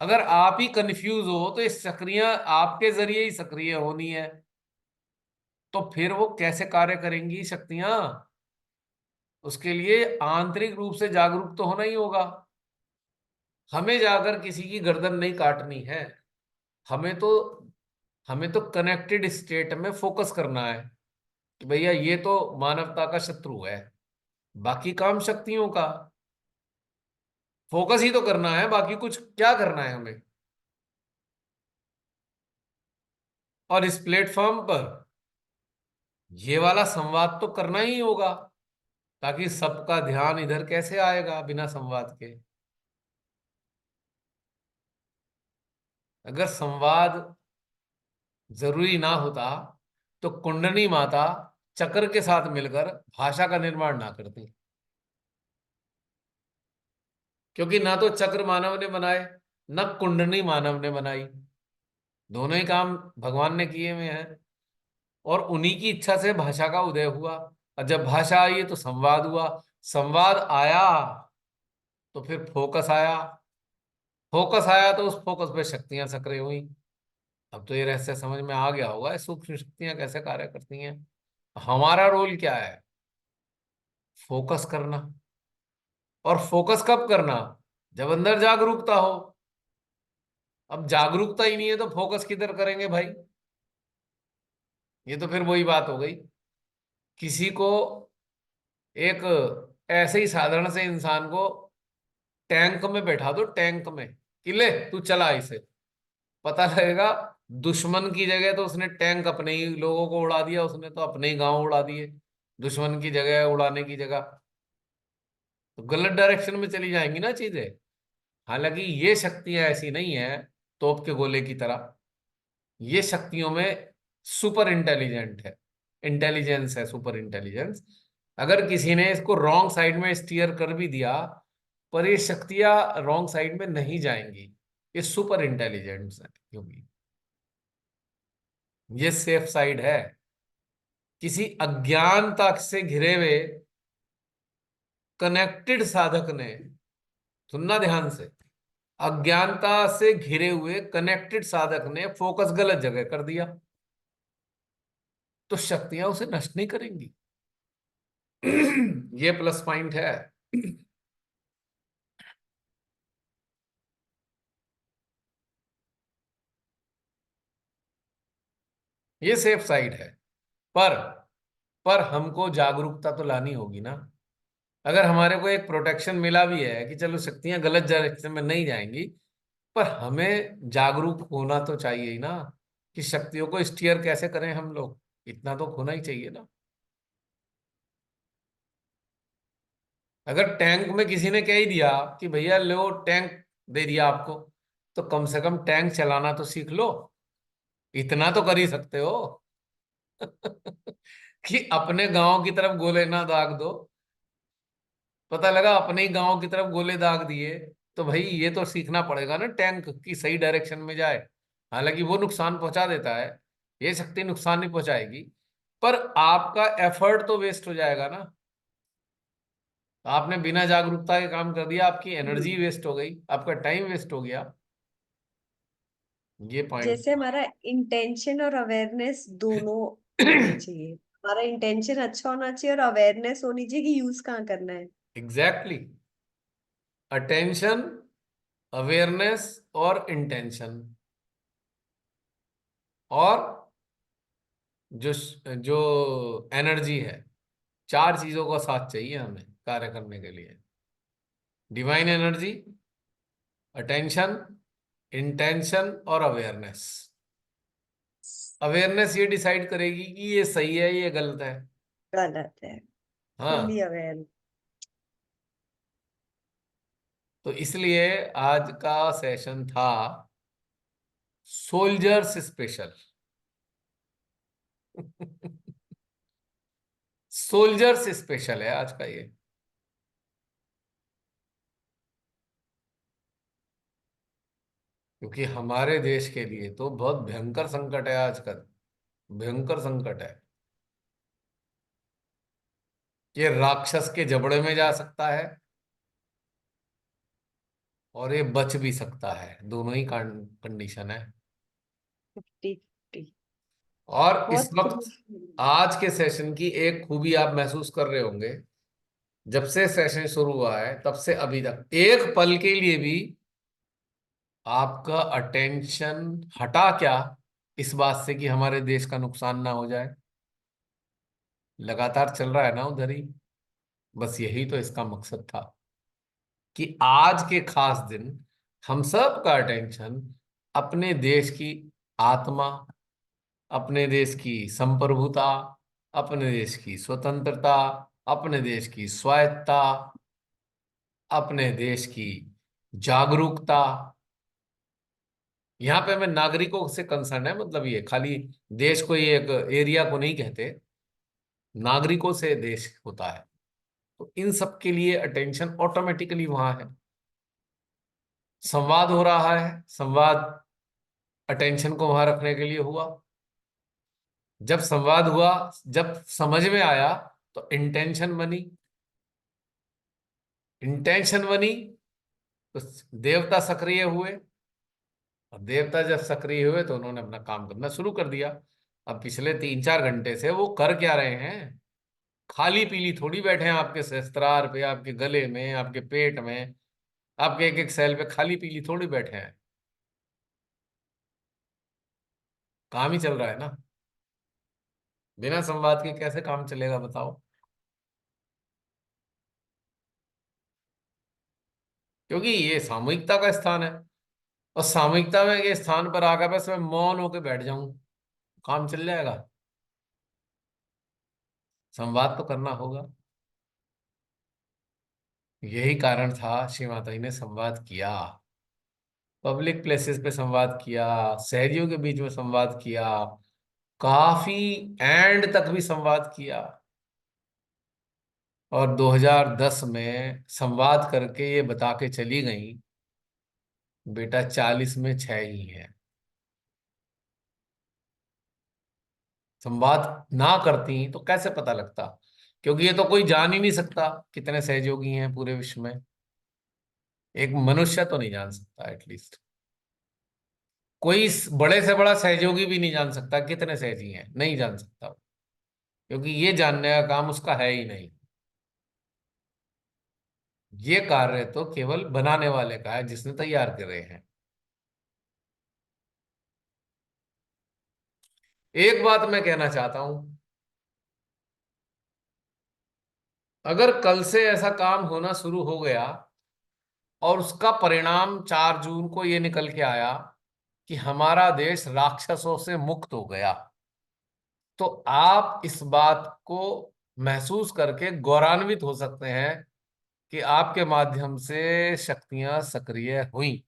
अगर आप ही कंफ्यूज हो तो ये सक्रिय आपके जरिए ही सक्रिय होनी है, तो फिर वो कैसे कार्य करेंगी शक्तियां? उसके लिए आंतरिक रूप से जागरूक तो होना ही होगा। हमें जाकर किसी की गर्दन नहीं काटनी है, हमें तो हमें तो कनेक्टेड स्टेट में फोकस करना है कि भैया ये तो मानवता का शत्रु है, बाकी काम शक्तियों का। फोकस ही तो करना है, बाकी कुछ क्या करना है हमें? और इस प्लेटफॉर्म पर ये वाला संवाद तो करना ही होगा, ताकि सबका ध्यान इधर कैसे आएगा बिना संवाद के? अगर संवाद जरूरी ना होता तो कुंडनी माता चक्र के साथ मिलकर भाषा का निर्माण ना करती, क्योंकि ना तो चक्र मानव ने बनाए, न कुंडनी मानव ने बनाई। दोनों ही काम भगवान ने किए हुए हैं और उन्हीं की इच्छा से भाषा का उदय हुआ। और जब भाषा आई तो संवाद हुआ, संवाद आया तो फिर फोकस आया, फोकस आया तो उस फोकस पे शक्तियां सक्रिय हुई। अब तो ये रहस्य समझ में आ गया होगा, ये सूक्ष्म शक्तियां कैसे कार्य करती हैं। हमारा रोल क्या है? फोकस करना। और फोकस कब करना? जब अंदर जागरूकता हो। अब जागरूकता ही नहीं है तो फोकस किधर करेंगे भाई? ये तो फिर वही बात हो गई, किसी को एक ऐसे ही साधारण से इंसान को टैंक में बैठा दो, टैंक में कि ले तू चला इसे, पता लगेगा दुश्मन की जगह तो उसने टैंक अपने ही लोगों को उड़ा दिया, उसने तो अपने ही गांव उड़ा दिए। दुश्मन की जगह, उड़ाने की जगह, तो गलत डायरेक्शन में चली जाएंगी ना चीजें। हालांकि ये शक्तियां ऐसी नहीं है तोप के गोले की तरह, ये शक्तियों में सुपर इंटेलिजेंट है, इंटेलिजेंस है, सुपर इंटेलिजेंस। अगर किसी ने इसको रॉन्ग साइड में स्टीयर कर भी दिया, पर ये शक्तियां रॉन्ग साइड में नहीं जाएंगी, ये सुपर इंटेलिजेंस है, क्योंकि ये सेफ साइड है। किसी अज्ञानता से घिरे हुए कनेक्टेड साधक ने, सुनना ध्यान से, अज्ञानता से घिरे हुए कनेक्टेड साधक ने फोकस गलत जगह कर दिया, तो शक्तियां उसे नष्ट नहीं करेंगी। ये प्लस पॉइंट है। ये सेफ साइड है। पर पर हमको जागरूकता तो लानी होगी ना। अगर हमारे को एक प्रोटेक्शन मिला भी है कि चलो शक्तियां गलत डायरेक्शन में नहीं जाएंगी, पर हमें जागरूक होना तो चाहिए ही ना, कि शक्तियों को स्टीयर कैसे करें हम लोग, इतना तो होना ही चाहिए ना। अगर टैंक में किसी ने कह ही दिया कि भैया लो टैंक दे दिया आपको, तो कम से कम टैंक चलाना तो सीख लो, इतना तो कर ही सकते हो। कि अपने गांव की तरफ गोले ना दाग दो। पता लगा अपने ही गांव की तरफ गोले दाग दिए, तो भाई ये तो सीखना पड़ेगा ना टैंक की सही डायरेक्शन में जाए। हालांकि वो नुकसान पहुंचा देता है, ये शक्ति नुकसान नहीं पहुंचाएगी, पर आपका एफर्ट तो वेस्ट हो जाएगा ना। आपने बिना जागरूकता के काम कर दिया, आपकी एनर्जी वेस्ट हो गई, आपका टाइम वेस्ट हो गया। ये पॉइंट। जैसे हमारा इंटेंशन और अवेयरनेस दोनों होने चाहिए। हमारा इंटेंशन अच्छा होना चाहिए और अवेयरनेस होनी चाहिए कि यूज कहाँ करना है। एग्जैक्टली। अटेंशन, अवेयरनेस और इंटेंशन, और जो जो एनर्जी है, चार चीजों का साथ चाहिए हमें कार्य करने के लिए। डिवाइन एनर्जी, अटेंशन, इंटेंशन और अवेयरनेस। अवेयरनेस ये डिसाइड करेगी कि ये सही है, ये गलत है। गलत है। फुल्ली हाँ, अवेयर। तो इसलिए आज का सेशन था सोल्जर्स स्पेशल। सोल्जर्स स्पेशल है आज का ये, क्योंकि हमारे देश के लिए तो बहुत भयंकर संकट है आज का, भयंकर संकट है। ये राक्षस के जबड़े में जा सकता है और ये बच भी सकता है, दोनों ही कंडीशन है। 50-50। और इस बहुत वक्त crucial। आज के सेशन की एक खूबी आप महसूस कर रहे होंगे, जब से सेशन शुरू हुआ है तब से अभी तक एक पल के लिए भी आपका अटेंशन हटा क्या इस बात से कि हमारे देश का नुकसान ना हो जाए? लगातार चल रहा है ना उधर ही। बस यही तो इसका मकसद था, कि आज के खास दिन हम सब का अटेंशन अपने देश की आत्मा, अपने देश की संप्रभुता, अपने देश की स्वतंत्रता, अपने देश की स्वायत्ता, अपने देश की जागरूकता। यहाँ पे हमें नागरिकों से कंसर्न है, मतलब ये खाली देश को, ये एक एरिया को नहीं कहते, नागरिकों से देश होता है। तो इन सब के लिए अटेंशन ऑटोमेटिकली वहां है। संवाद हो रहा है, संवाद अटेंशन को वहां रखने के लिए हुआ। जब संवाद हुआ, जब समझ में आया, तो इंटेंशन बनी। इंटेंशन बनी तो देवता सक्रिय हुए, और देवता जब सक्रिय हुए तो उन्होंने अपना काम करना शुरू कर दिया। अब पिछले 3-4 घंटे से वो कर क्या रहे हैं? खाली पीली थोड़ी बैठे हैं आपके शस्त्रार पे, आपके गले में, आपके पेट में, आपके एक एक सेल पे खाली पीली थोड़ी बैठे हैं। काम ही चल रहा है ना। बिना संवाद के कैसे काम चलेगा बताओ? क्योंकि ये सामूहिकता का स्थान है, और सामूहिकता में के स्थान पर आकर बस मैं मौन होकर बैठ जाऊं, काम चल जाएगा? संवाद तो करना होगा। यही कारण था श्री माता जी ने संवाद किया, पब्लिक प्लेसेस पे संवाद किया, शहरियों के बीच में संवाद किया, काफी एंड तक भी संवाद किया। और 2010 में संवाद करके ये बता के चली गई, बेटा 40 में 6 ही है। संवाद ना करती तो कैसे पता लगता, क्योंकि ये तो कोई जान ही नहीं सकता कितने सहयोगी हैं पूरे विश्व में। एक मनुष्य तो नहीं जान सकता, एटलीस्ट कोई बड़े से बड़ा सहयोगी भी नहीं जान सकता कितने सहयोगी हैं, नहीं जान सकता, क्योंकि ये जानने का काम उसका है ही नहीं। ये कार्य तो केवल बनाने वाले का है, जिसने तैयार करे हैं। एक बात मैं कहना चाहता हूं, अगर कल से ऐसा काम होना शुरू हो गया और उसका परिणाम 4 जून को ये निकल के आया कि हमारा देश राक्षसों से मुक्त हो गया, तो आप इस बात को महसूस करके गौरवान्वित हो सकते हैं कि आपके माध्यम से शक्तियां सक्रिय हुई।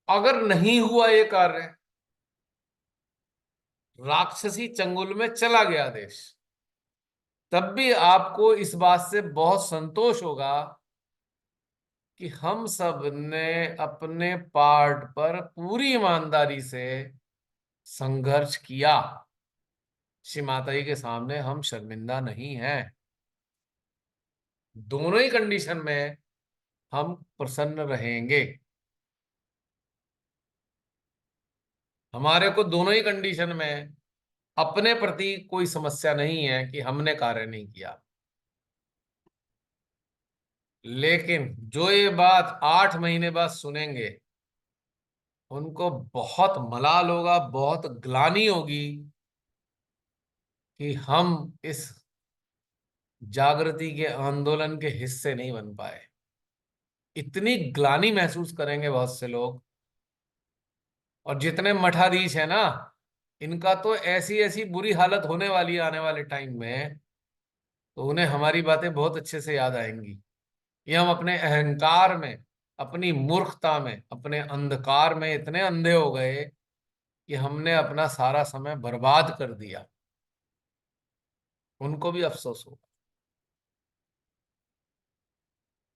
अगर नहीं हुआ ये कार्य, राक्षसी चंगुल में चला गया देश, तब भी आपको इस बात से बहुत संतोष होगा कि हम सब ने अपने पार्ट पर पूरी ईमानदारी से संघर्ष किया। श्री माता जी के सामने हम शर्मिंदा नहीं हैं। दोनों ही कंडीशन में हम प्रसन्न रहेंगे। हमारे को दोनों ही कंडीशन में अपने प्रति कोई समस्या नहीं है कि हमने कार्य नहीं किया। लेकिन जो ये बात 8 महीने बाद सुनेंगे, उनको बहुत मलाल होगा, बहुत ग्लानि होगी कि हम इस जागृति के आंदोलन के हिस्से नहीं बन पाए। इतनी ग्लानि महसूस करेंगे बहुत से लोग। और जितने मठाधीश है ना, इनका तो ऐसी ऐसी बुरी हालत होने वाली है आने वाले टाइम में, तो उन्हें हमारी बातें बहुत अच्छे से याद आएंगी। ये हम अपने अहंकार में, अपनी मूर्खता में, अपने अंधकार में इतने अंधे हो गए कि हमने अपना सारा समय बर्बाद कर दिया। उनको भी अफसोस होगा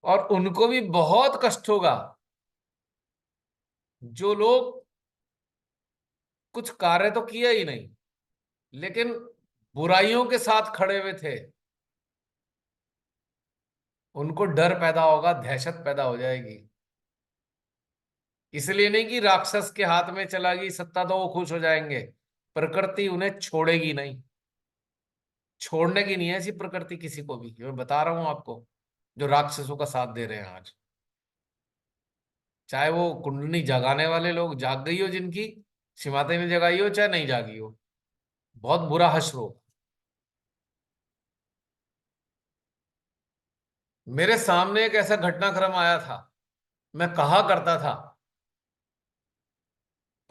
और उनको भी बहुत कष्ट होगा जो लोग कुछ कार्य तो किया ही नहीं, लेकिन बुराइयों के साथ खड़े हुए थे। उनको डर पैदा होगा, दहशत पैदा हो जाएगी। इसलिए नहीं कि राक्षस के हाथ में चला गई सत्ता तो वो खुश हो जाएंगे, प्रकृति उन्हें छोड़ेगी नहीं। छोड़ने की नहीं है ऐसी प्रकृति किसी को भी, मैं बता रहा हूं आपको, जो राक्षसों का साथ दे रहे हैं आज। चाहे वो कुंडली जगाने वाले लोग जाग गई हो, जिनकी शिमाते में जगाई हो, चाहे नहीं जागी हो, बहुत बुरा हश्र हो। मेरे सामने एक ऐसा घटनाक्रम आया था। मैं कहा करता था,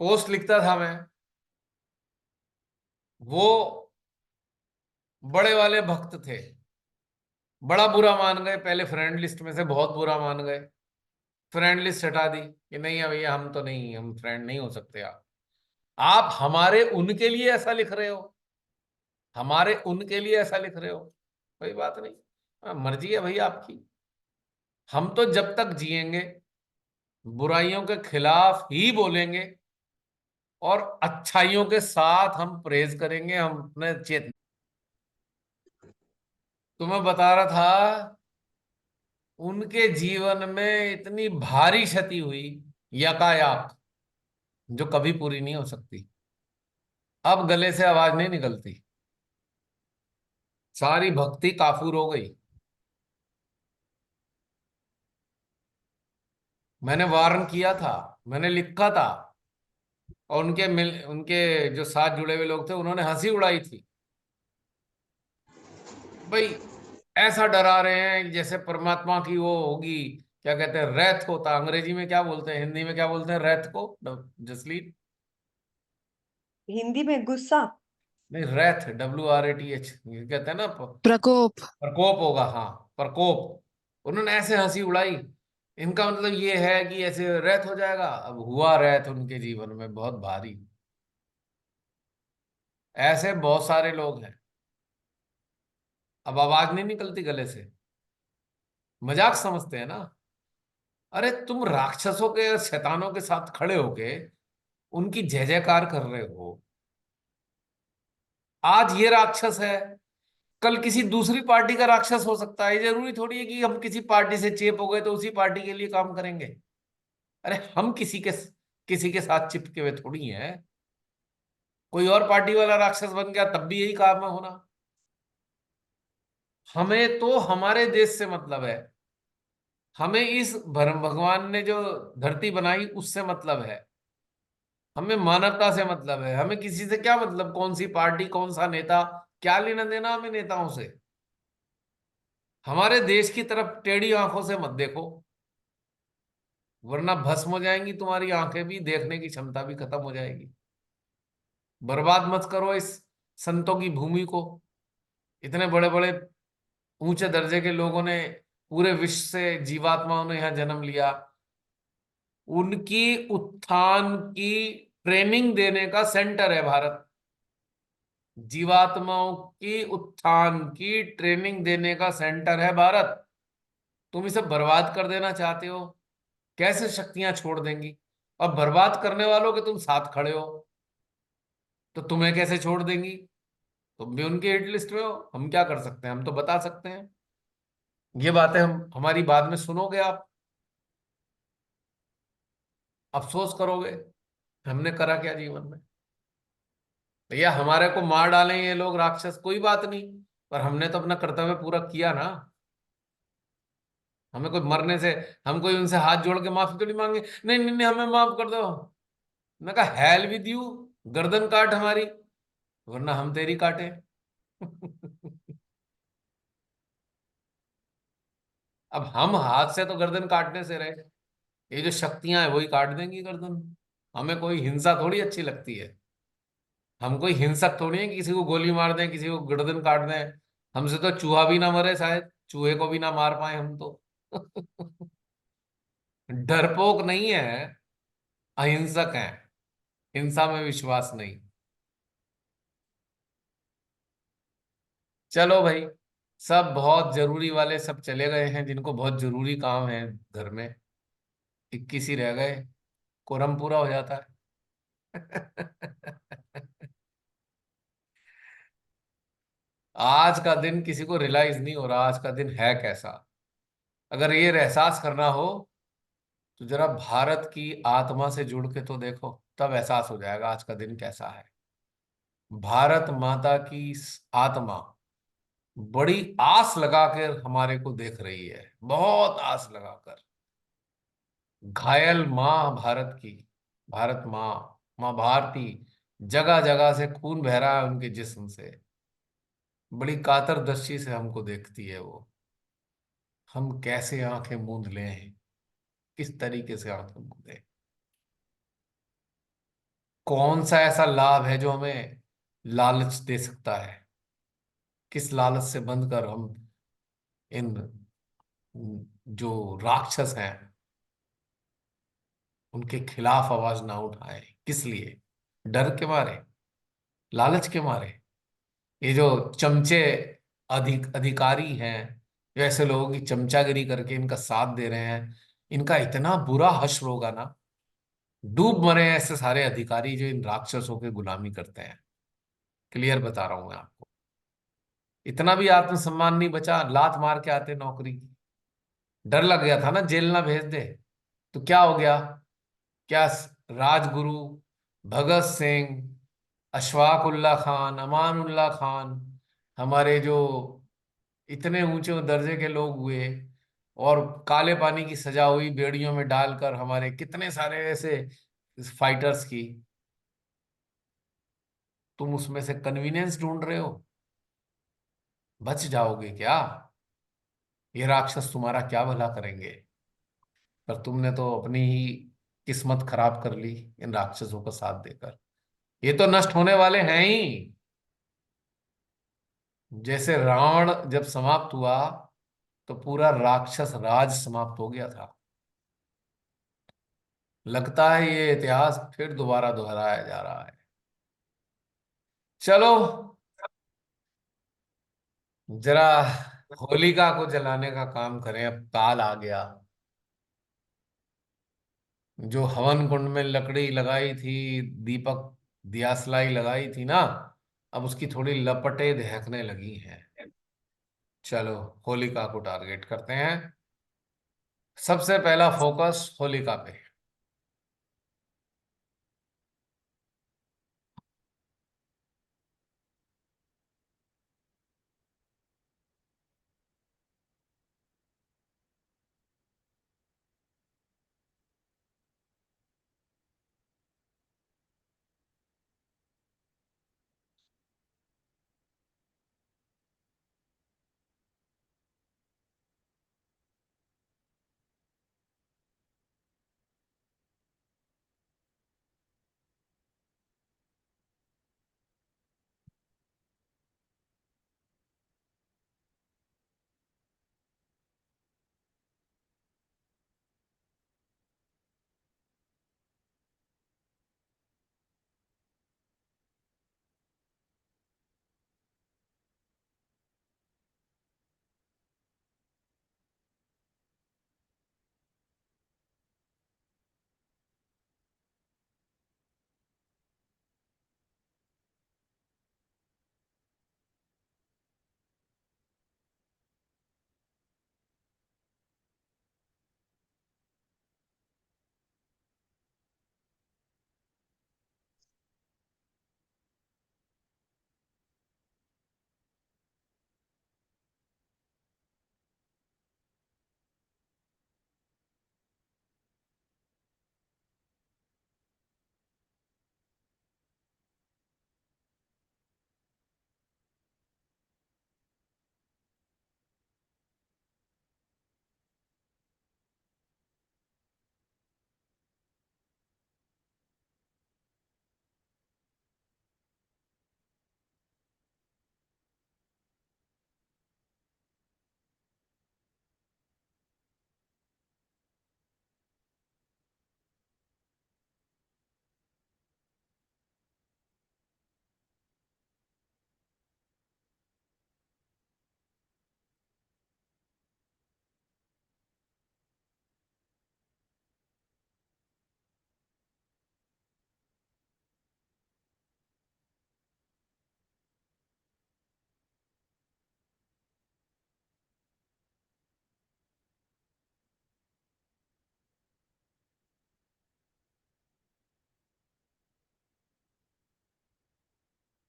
पोस्ट लिखता था मैं, वो बड़े वाले भक्त थे, बड़ा बुरा मान गए। पहले फ्रेंड लिस्ट में से बहुत बुरा मान गए, फ्रेंड लिस्ट हटा दी कि नहीं है भैया, हम तो नहीं, हम फ्रेंड नहीं हो सकते। आप हमारे उनके लिए ऐसा लिख रहे हो, हमारे उनके लिए ऐसा लिख रहे हो, कोई बात नहीं, मर्जी है भैया आपकी। हम तो जब तक जिएंगे बुराइयों के खिलाफ ही बोलेंगे और अच्छाइयों के साथ हम प्रेज करेंगे। हम अपने चेत तो मैं बता रहा था, उनके जीवन में इतनी भारी क्षति हुई यकायाक, जो कभी पूरी नहीं हो सकती। अब गले से आवाज नहीं निकलती, सारी भक्ति काफूर हो गई। मैंने वार्न किया था, मैंने लिखा था, और उनके जो साथ जुड़े हुए लोग थे उन्होंने हंसी उड़ाई थी। भाई ऐसा डरा रहे हैं जैसे परमात्मा की वो होगी, क्या कहते हैं, रैथ होता, अंग्रेजी में क्या बोलते हैं, हिंदी में क्या बोलते हैं रैथ को, जसलीन? हिंदी में गुस्सा। नहीं, रेथ, WRATH, ये कहते हैं ना, प्रकोप। प्रकोप होगा, हाँ, प्रकोप। उन्होंने ऐसे हंसी उड़ाई। इनका मतलब ये है कि ऐसे रैत हो जाएगा। अब हुआ रैत उनके जीवन में बहुत भारी। ऐसे बहुत सारे लोग हैं। अब आवाज नहीं निकलती गले से, मजाक समझते हैं ना। अरे तुम राक्षसों के, शैतानों के साथ खड़े होके उनकी जय जयकार कर रहे हो। आज ये राक्षस है, कल किसी दूसरी पार्टी का राक्षस हो सकता है। ये जरूरी थोड़ी है कि हम किसी पार्टी से चेप हो गए तो उसी पार्टी के लिए काम करेंगे। अरे हम किसी के साथ चिपके हुए थोड़ी हैं। कोई और पार्टी वाला राक्षस बन गया तब भी यही काम है होना। हमें तो हमारे देश से मतलब है। हमें इस भरम भगवान ने जो धरती बनाई उससे मतलब है। हमें मानवता से मतलब है। हमें किसी से क्या मतलब, कौन सी पार्टी, कौन सा नेता, क्या लेना देना हमें नेताओं से। हमारे देश की तरफ टेढ़ी आंखों से मत देखो, वरना भस्म हो जाएंगी तुम्हारी आंखें भी, देखने की क्षमता भी खत्म हो जाएगी। बर्बाद मत करो इस संतों की भूमि को। इतने बड़े बड़े ऊंचे दर्जे के लोगों ने, पूरे विश्व से जीवात्माओं ने यहाँ जन्म लिया। उनकी उत्थान की ट्रेनिंग देने का सेंटर है भारत। जीवात्माओं की उत्थान की ट्रेनिंग देने का सेंटर है भारत। तुम इसे बर्बाद कर देना चाहते हो। कैसे शक्तियां छोड़ देंगी? और बर्बाद करने वालों के तुम साथ खड़े हो, तो तुम्हें कैसे छोड़ देंगी? तुम भी उनके हिट लिस्ट में हो। हम क्या कर सकते हैं? हम तो बता सकते हैं। ये बातें हम हमारी बाद में सुनोगे आप, अफसोस करोगे हमने करा क्या जीवन में। भैया हमारे को मार डालें ये लोग राक्षस, कोई बात नहीं, पर हमने तो अपना कर्तव्य पूरा किया ना। हमें कोई मरने से, हम कोई उनसे हाथ जोड़ के माफी थोड़ी मांगे, नहीं नहीं नहीं हमें माफ कर दो। मैं कहा हेल विद यू, गर्दन काट हमारी, वरना हम तेरी काटे। अब हम हाथ से तो गर्दन काटने से रहे, ये जो शक्तियां हैं वही काट देंगी गर्दन। हमें कोई हिंसा थोड़ी अच्छी लगती है। हम कोई हिंसक थोड़ी है कि किसी को गोली मार दें, किसी को गर्दन काट दें। हमसे तो चूहा भी ना मरे, शायद चूहे को भी ना मार पाए हम तो। डरपोक नहीं है, अहिंसक हैं। हिंसा में विश्वास नहीं। चलो भाई, सब बहुत जरूरी वाले सब चले गए हैं, जिनको बहुत जरूरी काम है घर में। 21 ही रह गए, कोरम पूरा हो जाता है। आज का दिन किसी को रियलाइज नहीं हो रहा आज का दिन है कैसा। अगर ये एहसास करना हो तो जरा भारत की आत्मा से जुड़ के तो देखो, तब एहसास हो जाएगा आज का दिन कैसा है। भारत माता की आत्मा बड़ी आस लगाकर हमारे को देख रही है, बहुत आस लगाकर। घायल माँ भारत की, भारत माँ, माँ भारती, जगह जगह से खून बह रहा है उनके जिस्म से। बड़ी कातर दृष्टि से हमको देखती है वो। हम कैसे आंखें मूंद लें, किस तरीके से आंखें मूंदे? कौन सा ऐसा लाभ है जो हमें लालच दे सकता है? किस लालच से बंध कर हम इन जो राक्षस हैं उनके खिलाफ आवाज ना उठाएं? किस लिए? डर के मारे? लालच के मारे? ये जो चमचे अधिकारी हैं, जो ऐसे लोगों की चमचागिरी करके इनका साथ दे रहे हैं, इनका इतना बुरा हश्र होगा ना। डूब मरे ऐसे सारे अधिकारी जो इन राक्षसों की गुलामी करते हैं। क्लियर बता रहा हूं मैं आपको। इतना भी आत्मसम्मान नहीं बचा, लात मार के आते नौकरी की। डर लग गया था ना जेल ना भेज दे, तो क्या हो गया? क्या राजगुरु भगत सिंह, अशफाक उल्ला खान, अमान उल्ला खान, हमारे जो इतने ऊंचे दर्जे के लोग हुए, और काले पानी की सजा हुई बेड़ियों में डालकर हमारे कितने सारे ऐसे फाइटर्स की, तुम उसमें से कन्वीनियंस ढूंढ रहे हो? बच जाओगे क्या? ये राक्षस तुम्हारा क्या भला करेंगे? पर तुमने तो अपनी ही किस्मत खराब कर ली इन राक्षसों का साथ देकर। ये तो नष्ट होने वाले हैं ही। जैसे रावण जब समाप्त हुआ तो पूरा राक्षस राज समाप्त हो गया था। लगता है ये इतिहास फिर दोबारा दोहराया जा रहा है। चलो जरा होलिका को जलाने का काम करें, अब काल आ गया। जो हवन कुंड में लकड़ी लगाई थी, दीपक दियासलाई लगाई थी ना, अब उसकी थोड़ी लपटें दहकने लगी हैं। चलो होलिका को टारगेट करते हैं। सबसे पहला फोकस होलिका पे।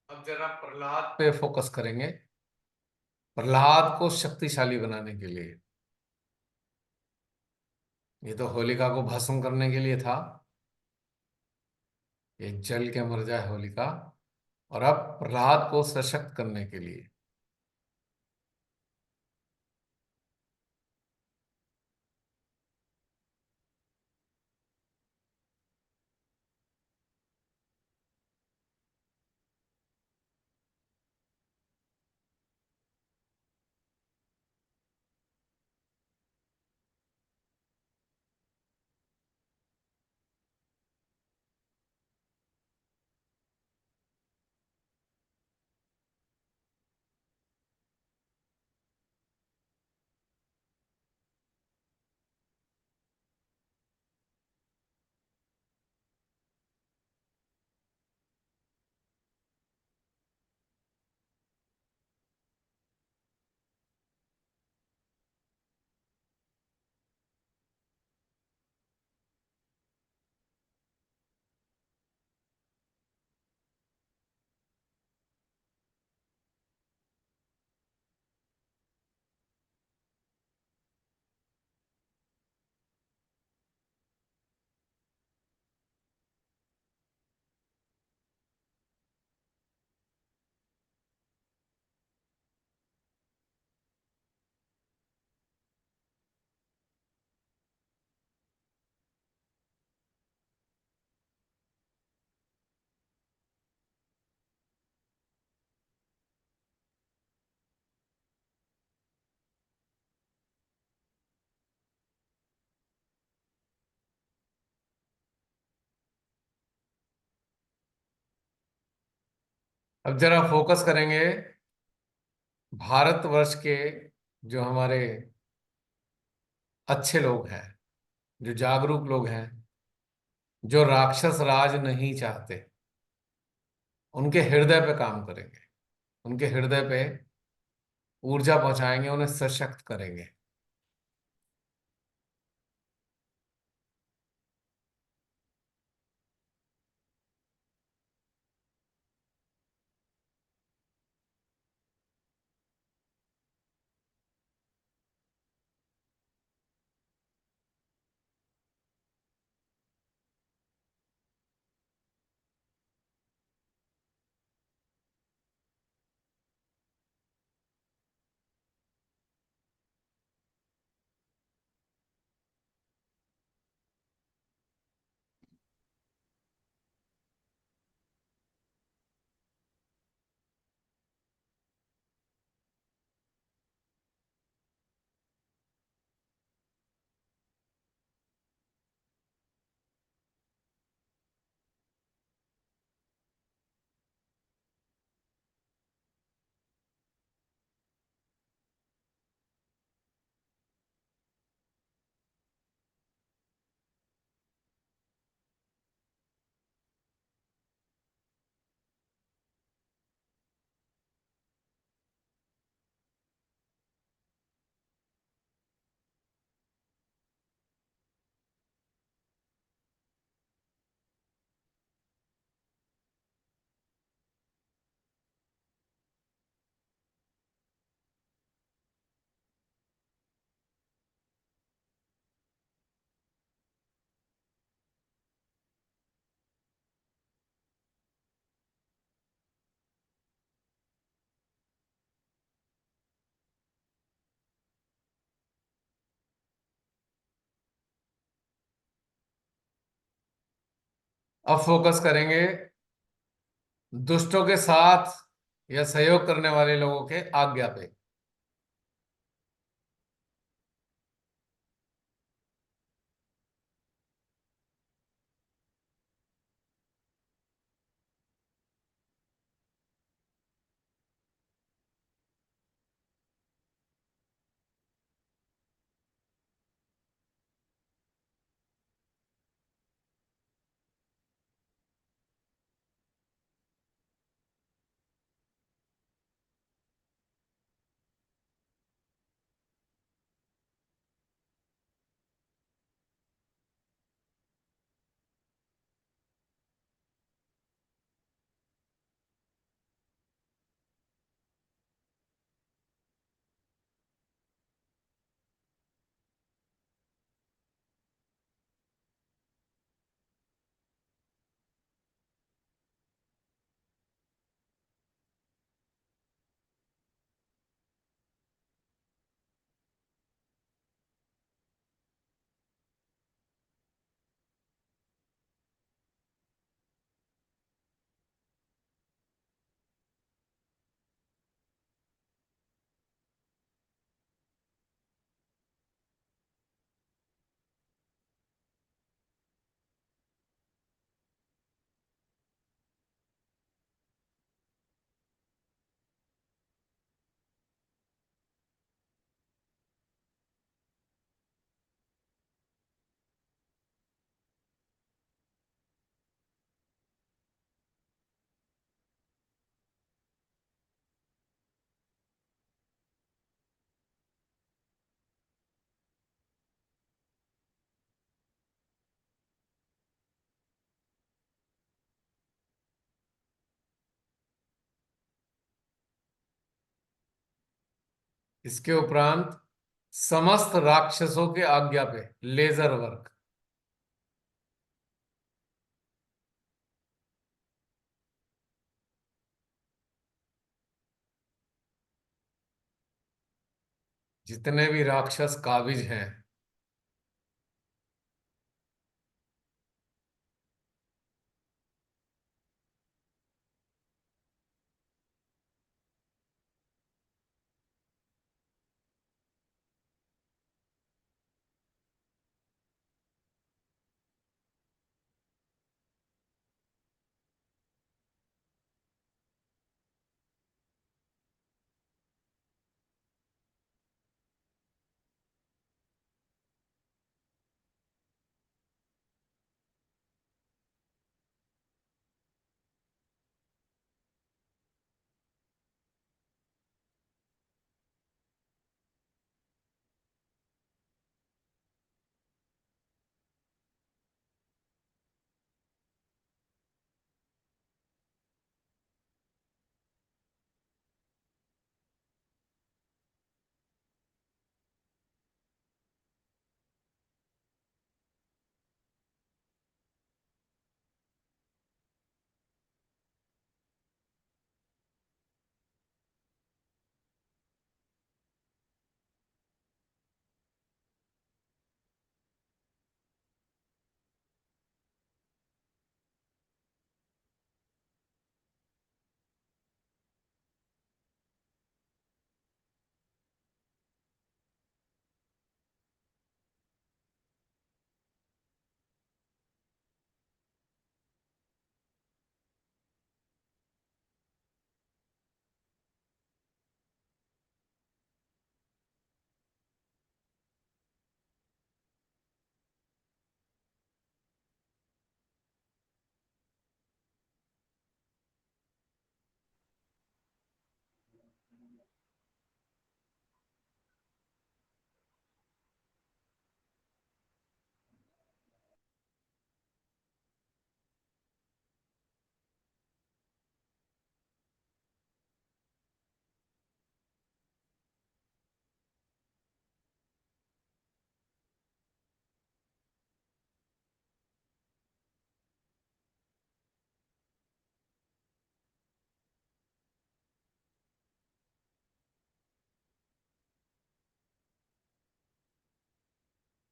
अब जरा प्रहलाद पे फोकस करेंगे। प्रहलाद को शक्तिशाली बनाने के लिए। ये तो होलिका को भस्म करने के लिए था। ये जल के मर जाए होलिका। और अब प्रहलाद को सशक्त करने के लिए। अब जरा फोकस करेंगे भारतवर्ष के जो हमारे अच्छे लोग हैं, जो जागरूक लोग हैं, जो राक्षस राज नहीं चाहते, उनके हृदय पे काम करेंगे, उनके हृदय पे ऊर्जा पहुंचाएंगे, उन्हें सशक्त करेंगे। अब फोकस करेंगे दुष्टों के साथ या सहयोग करने वाले लोगों के आज्ञा पे। इसके उपरांत समस्त राक्षसों के आज्ञा पे लेजर वर्क। जितने भी राक्षस काबिज हैं,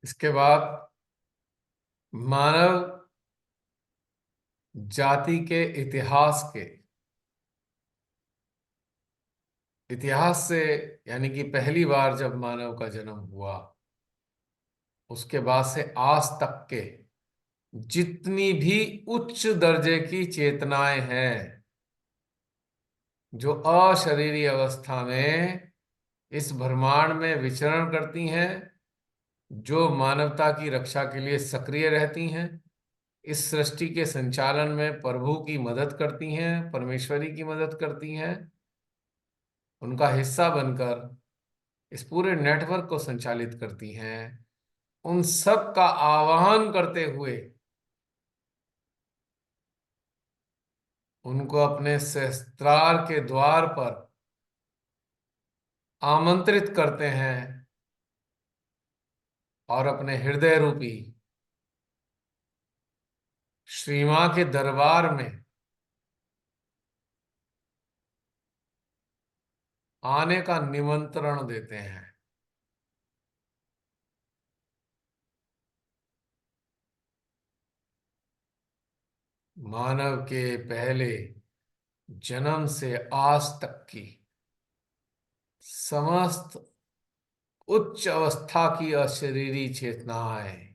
इसके बाद मानव जाति के इतिहास से, यानी कि पहली बार जब मानव का जन्म हुआ उसके बाद से आज तक के जितनी भी उच्च दर्जे की चेतनाएं हैं जो अशरीरी अवस्था में इस ब्रह्मांड में विचरण करती हैं, जो मानवता की रक्षा के लिए सक्रिय रहती हैं, इस सृष्टि के संचालन में प्रभु की मदद करती हैं, परमेश्वरी की मदद करती हैं, उनका हिस्सा बनकर इस पूरे नेटवर्क को संचालित करती हैं, उन सब का आह्वान करते हुए उनको अपने सहस्त्रार के द्वार पर आमंत्रित करते हैं और अपने हृदय रूपी श्री मां के दरबार में आने का निमंत्रण देते हैं। मानव के पहले जन्म से आज तक की समस्त उच्च अवस्था की अशरीरी चेतनाएं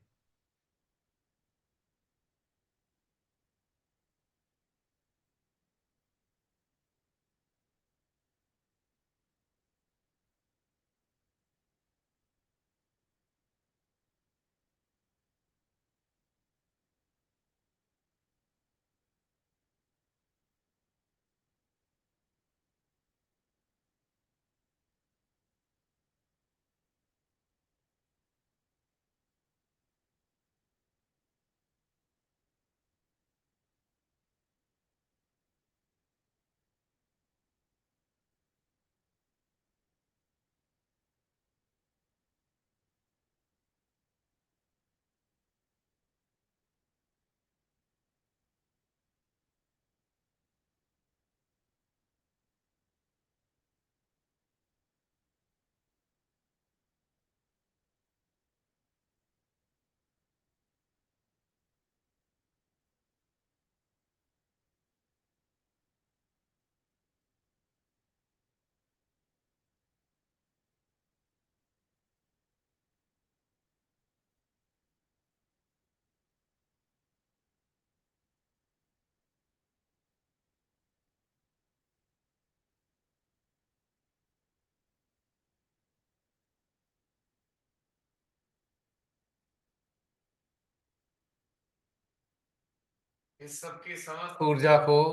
इस सब की समस्त ऊर्जा को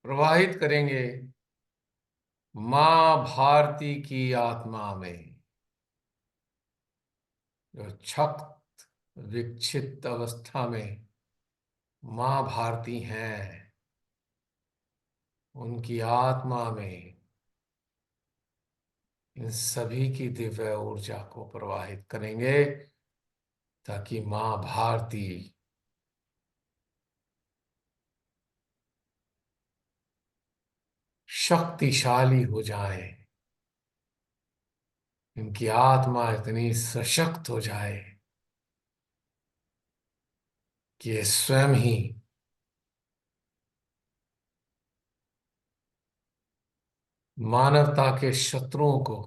प्रवाहित करेंगे मां भारती की आत्मा में, जो छक्त विक्षिप्त अवस्था में मां भारती हैं, उनकी आत्मा में इन सभी की दिव्य ऊर्जा को प्रवाहित करेंगे ताकि मां भारती शक्तिशाली हो जाए, इनकी आत्मा इतनी सशक्त हो जाए कि ये स्वयं ही मानवता के शत्रुओं को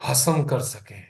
भस्म कर सके।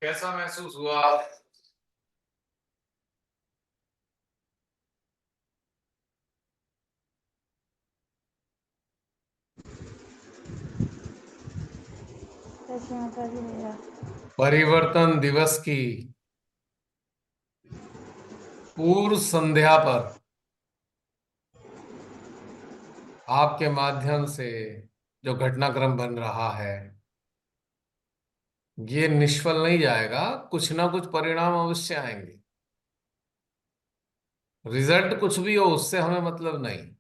कैसा महसूस हुआ? जैसे माता जी भैया। परिवर्तन दिवस की पूर्व संध्या पर आपके माध्यम से जो घटनाक्रम बन रहा है, ये निष्फल नहीं जाएगा। कुछ ना कुछ परिणाम अवश्य आएंगे। रिजल्ट कुछ भी हो, उससे हमें मतलब नहीं।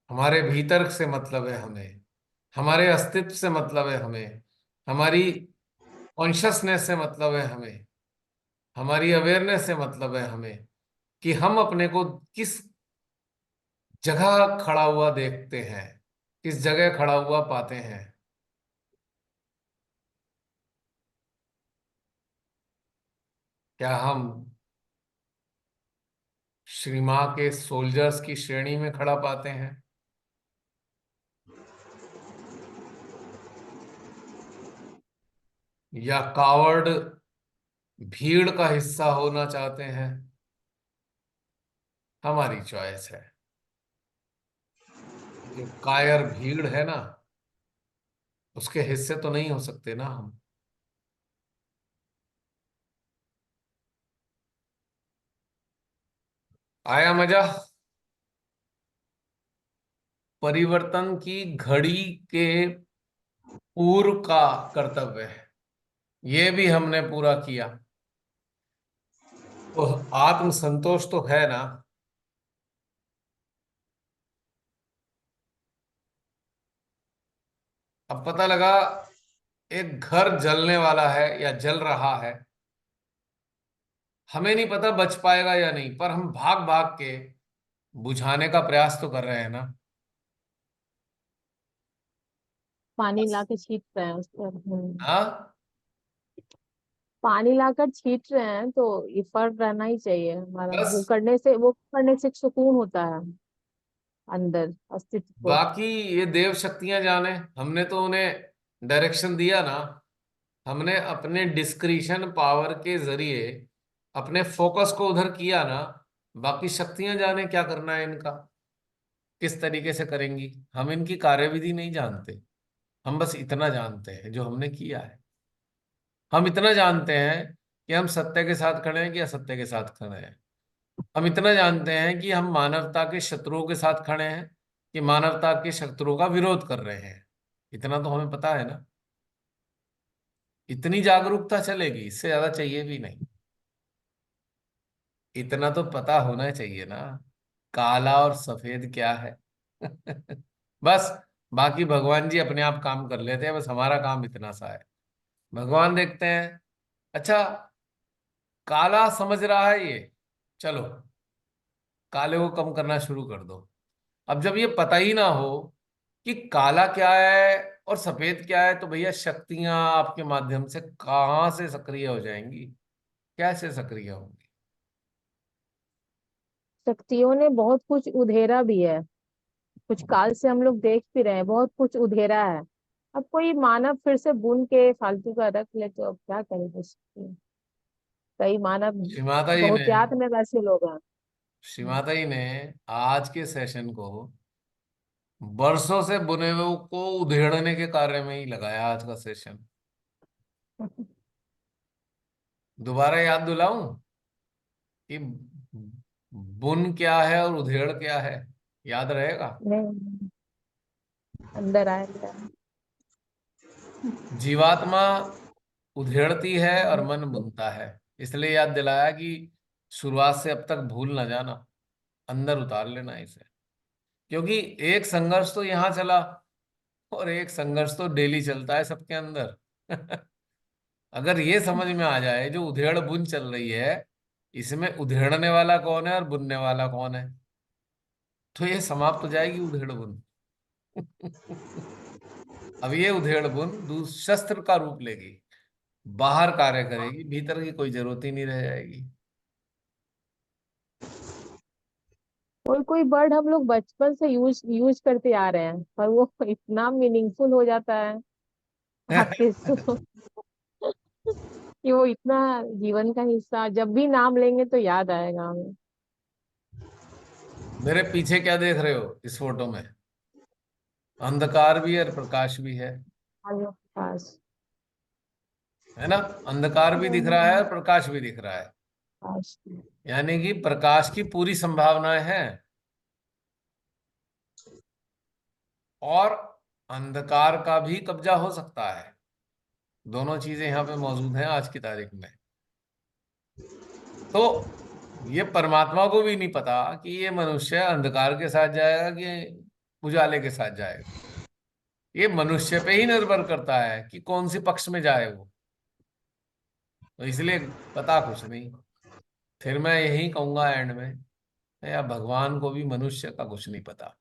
हमारे भीतर से मतलब है हमें, हमारे अस्तित्व से मतलब है हमें, हमारी कॉन्शसनेस से मतलब है हमें, हमारी अवेयरनेस से मतलब है हमें, कि हम अपने को किस जगह खड़ा हुआ देखते हैं, किस जगह खड़ा हुआ पाते हैं। क्या हम श्री मां के सोल्जर्स की श्रेणी में खड़ा पाते हैं, या कावर्ड भीड़ का हिस्सा होना चाहते हैं? हमारी चॉइस है। जो कायर भीड़ है ना, उसके हिस्से तो नहीं हो सकते ना हम। आया मजा? परिवर्तन की घड़ी के पूर्व का कर्तव्य है, ये भी हमने पूरा किया, तो आत्म संतोष तो है ना। अब पता लगा एक घर जलने वाला है या जल रहा है, हमें नहीं पता बच पाएगा या नहीं, पर हम भाग भाग के बुझाने का प्रयास तो कर रहे हैं ना। पानी बस। लाके छीट रहे हैं उस पर। हाँ। पानी लाकर छीट रहे हैं तो इफर्ट रहना ही चाहिए हमारा। बस। वो करने से एक सुकून होता है अंदर अस्तित्व को। बाकी ये देव शक्तियां जाने, हमने तो उन्हें डायरेक्शन दिया ना। हमने अपने डिस्क्रिशन पावर के जरिए अपने फोकस को उधर किया ना। बाकी शक्तियां जाने क्या करना है इनका, किस तरीके से करेंगी। हम इनकी कार्यविधि नहीं जानते। हम बस इतना जानते हैं जो हमने किया है। हम इतना जानते हैं कि हम सत्य के साथ खड़े हैं कि असत्य के साथ खड़े हैं। हम इतना जानते हैं कि हम मानवता के शत्रुओं के साथ खड़े हैं कि मानवता के शत्रुओं का विरोध कर रहे हैं। इतना तो हमें पता है ना। इतनी जागरूकता चलेगी, इससे ज्यादा चाहिए भी नहीं। इतना तो पता होना चाहिए ना, काला और सफेद क्या है। बस। बाकी भगवान जी अपने आप काम कर लेते हैं, बस हमारा काम इतना सा है। भगवान देखते हैं, अच्छा काला समझ रहा है ये, चलो काले को कम करना शुरू कर दो। अब जब ये पता ही ना हो कि काला क्या है और सफेद क्या है, तो भैया शक्तियां आपके माध्यम से कहाँ से सक्रिय हो जाएंगी, कैसे सक्रिय होंगी? शक्तियों ने बहुत कुछ उधेरा भी है। कुछ काल से हम लोग देख भी रहे हैं, बहुत कुछ उधेरा है। अब कोई मानव फिर से बुन के फालतू का रख ले तो अब क्या करेंगे उसकी। कई मानव श्री माता जी ने बहुतायत में वैसे लोग हैं। श्री माता जी ने आज के सेशन को वर्षों से बुने हुए को उधेड़ने के कार्य में ही लगाया। आज का सेशन दोबारा याद दिलाऊं कि बुन क्या है और उधेड़ क्या है, याद रहेगा? नहीं, अंदर आएगा। जीवात्मा उधेड़ती है और मन बुनता है। इसलिए याद दिलाया कि शुरुआत से अब तक भूल ना जाना, अंदर उतार लेना इसे। क्योंकि एक संघर्ष तो यहाँ चला और एक संघर्ष तो डेली चलता है सबके अंदर। अगर ये समझ में आ जाए जो उधेड़ बुन चल रही है, इसमें उधेड़ने वाला कौन है और बुनने वाला कौन है, तो ये समाप्त हो जाएगी उधेड़ बुन। अब ये उधेड़ बुन शस्त्र का रूप लेगी, बाहर कार्य करेगी, भीतर की कोई जरूरत ही नहीं रह जाएगी। कोई कोई वर्ड हम लोग बचपन से यूज यूज करते आ रहे हैं, पर वो इतना मीनिंगफुल हो जाता है आपके तो कि वो इतना जीवन का हिस्सा, जब भी नाम लेंगे तो याद आएगा हमें। मेरे पीछे क्या देख रहे हो इस फोटो में? अंधकार भी है और प्रकाश भी है आगे पास। है ना? अंधकार भी दिख रहा है और प्रकाश भी दिख रहा है, पास। यानी कि प्रकाश की पूरी संभावनाएं हैं और अंधकार का भी कब्जा हो सकता है। दोनों चीजें यहाँ पे मौजूद हैं आज की तारीख में। तो ये परमात्मा को भी नहीं पता कि ये मनुष्य अंधकार के साथ जाएगा कि उजाले के साथ जाएगा। ये मनुष्य पे ही निर्भर करता है कि कौन सी पक्ष में जाए वो। तो इसलिए पता कुछ नहीं। फिर मैं यही कहूंगा एंड में, या भगवान को भी मनुष्य का कुछ नहीं पता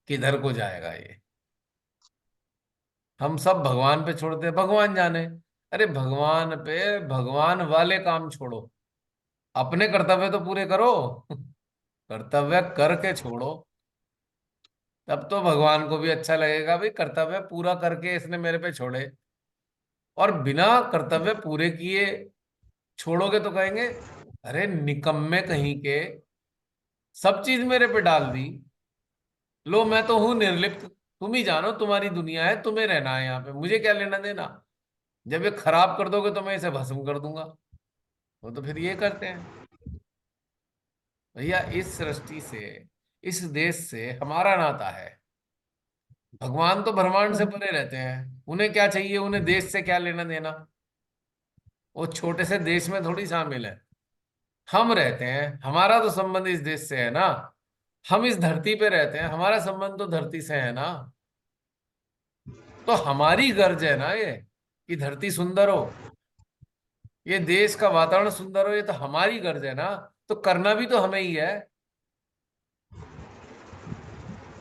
किधर को जाएगा ये। हम सब भगवान पे छोड़ते हैं, भगवान जाने। अरे भगवान पे भगवान वाले काम छोड़ो, अपने कर्तव्य तो पूरे करो। कर्तव्य करके छोड़ो, तब तो भगवान को भी अच्छा लगेगा, भाई कर्तव्य पूरा करके इसने मेरे पे छोड़े। और बिना कर्तव्य पूरे किए छोड़ोगे तो कहेंगे अरे निकम्मे कहीं के, सब चीज मेरे पे डाल दी। लो मैं तो हूं निर्लिप्त, तुम ही जानो, तुम्हारी दुनिया है, तुम्हें रहना है यहाँ पे, मुझे क्या लेना देना। जब ये खराब कर दोगे तो मैं इसे भस्म कर दूंगा। वो तो फिर ये करते हैं। भैया इस सृष्टि से, इस देश से हमारा नाता है। भगवान तो ब्रह्मांड से परे रहते हैं, उन्हें क्या चाहिए, उन्हें देश से क्या लेना देना। वो छोटे से देश में थोड़ी शामिल है। हम रहते हैं, हमारा तो संबंध इस देश से है ना। हम इस धरती पे रहते हैं, हमारा संबंध तो धरती से है ना। तो हमारी गर्ज है ना ये कि धरती सुंदर हो, ये देश का वातावरण सुंदर हो, ये तो हमारी गर्ज है ना। तो करना भी तो हमें ही है।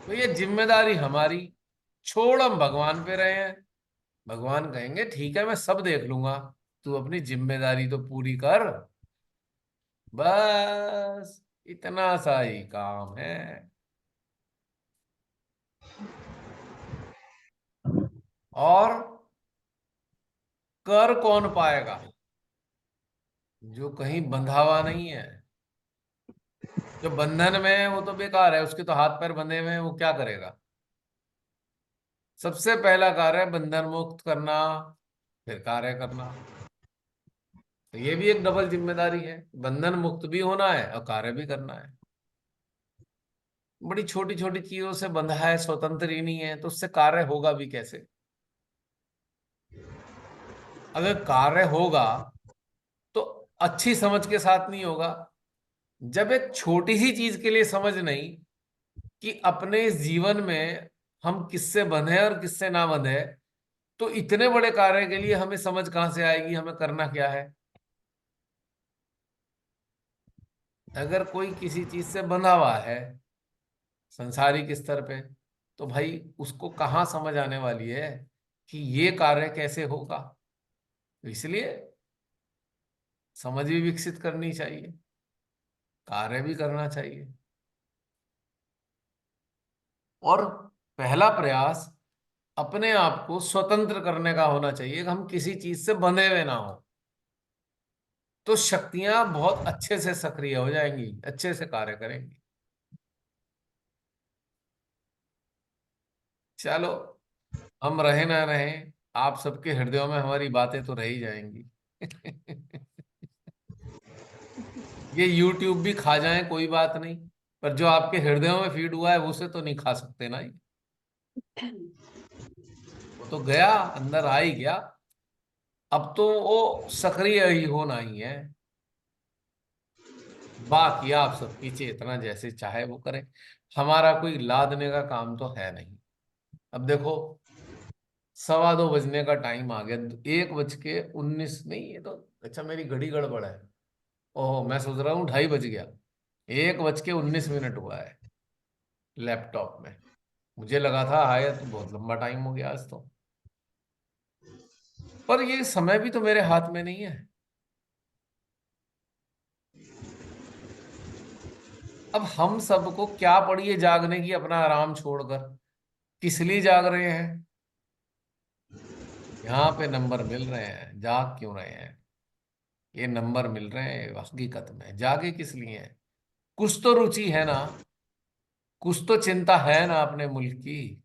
तो ये जिम्मेदारी हमारी, छोड़ हम भगवान पे रहे हैं। भगवान कहेंगे ठीक है मैं सब देख लूंगा, तू अपनी जिम्मेदारी तो पूरी कर। बस इतना सा ही काम है। और कर कौन पाएगा? जो कहीं बंधा हुआ नहीं है। जो बंधन में है वो तो बेकार है, उसके तो हाथ पैर बंधे हुए हैं, वो क्या करेगा? सबसे पहला कार्य है बंधन मुक्त करना, फिर कार्य करना। तो ये भी एक डबल जिम्मेदारी है, बंधन मुक्त भी होना है और कार्य भी करना है। बड़ी छोटी छोटी चीजों से बंधा है, स्वतंत्र ही नहीं है, तो उससे कार्य होगा भी कैसे? अगर कार्य होगा तो अच्छी समझ के साथ नहीं होगा। जब एक छोटी सी चीज के लिए समझ नहीं कि अपने इस जीवन में हम किससे बंधे और किससे ना बंधे, तो इतने बड़े कार्य के लिए हमें समझ कहां से आएगी, हमें करना क्या है। अगर कोई किसी चीज से बंधा हुआ है संसारिक स्तर पे, तो भाई उसको कहाँ समझ आने वाली है कि ये कार्य कैसे होगा। तो इसलिए समझ भी विकसित करनी चाहिए, कार्य भी करना चाहिए। और पहला प्रयास अपने आप को स्वतंत्र करने का होना चाहिए कि हम किसी चीज से बंधे हुए ना हो। तो शक्तियां बहुत अच्छे से सक्रिय हो जाएंगी, अच्छे से कार्य करेंगी। चलो, हम रहे ना रहे, आप सबके हृदयों में हमारी बातें तो रह ही जाएंगी। ये YouTube भी खा जाए कोई बात नहीं, पर जो आपके हृदयों में फीड हुआ है उसे तो नहीं खा सकते ना ये। वो तो गया, अंदर आ ही गया। अब तो वो सक्रिय ही होना ही है। बाकी आप सबकी चेतना जैसे चाहे वो करें, हमारा कोई लादने का काम तो है नहीं। अब देखो 2:15 बजने का टाइम आ गया, 1:19 नहीं, ये तो अच्छा मेरी घड़ी गड़बड़ है। ओहो मैं सोच रहा हूँ 2:30 बज गया। 1:19 हुआ है लैपटॉप में। मुझे लगा था आया तो बहुत लंबा टाइम हो गया आज तो। पर ये समय भी तो मेरे हाथ में नहीं है। अब हम सबको क्या पड़ी है जागने की, अपना आराम छोड़कर? किस लिए जाग रहे हैं? यहाँ पे नंबर मिल रहे हैं, जाग क्यों रहे हैं? ये नंबर मिल रहे हैं हकीकत में, जागे किस लिए हैं? कुछ तो रुचि है ना, कुछ तो चिंता है ना अपने मुल्क की,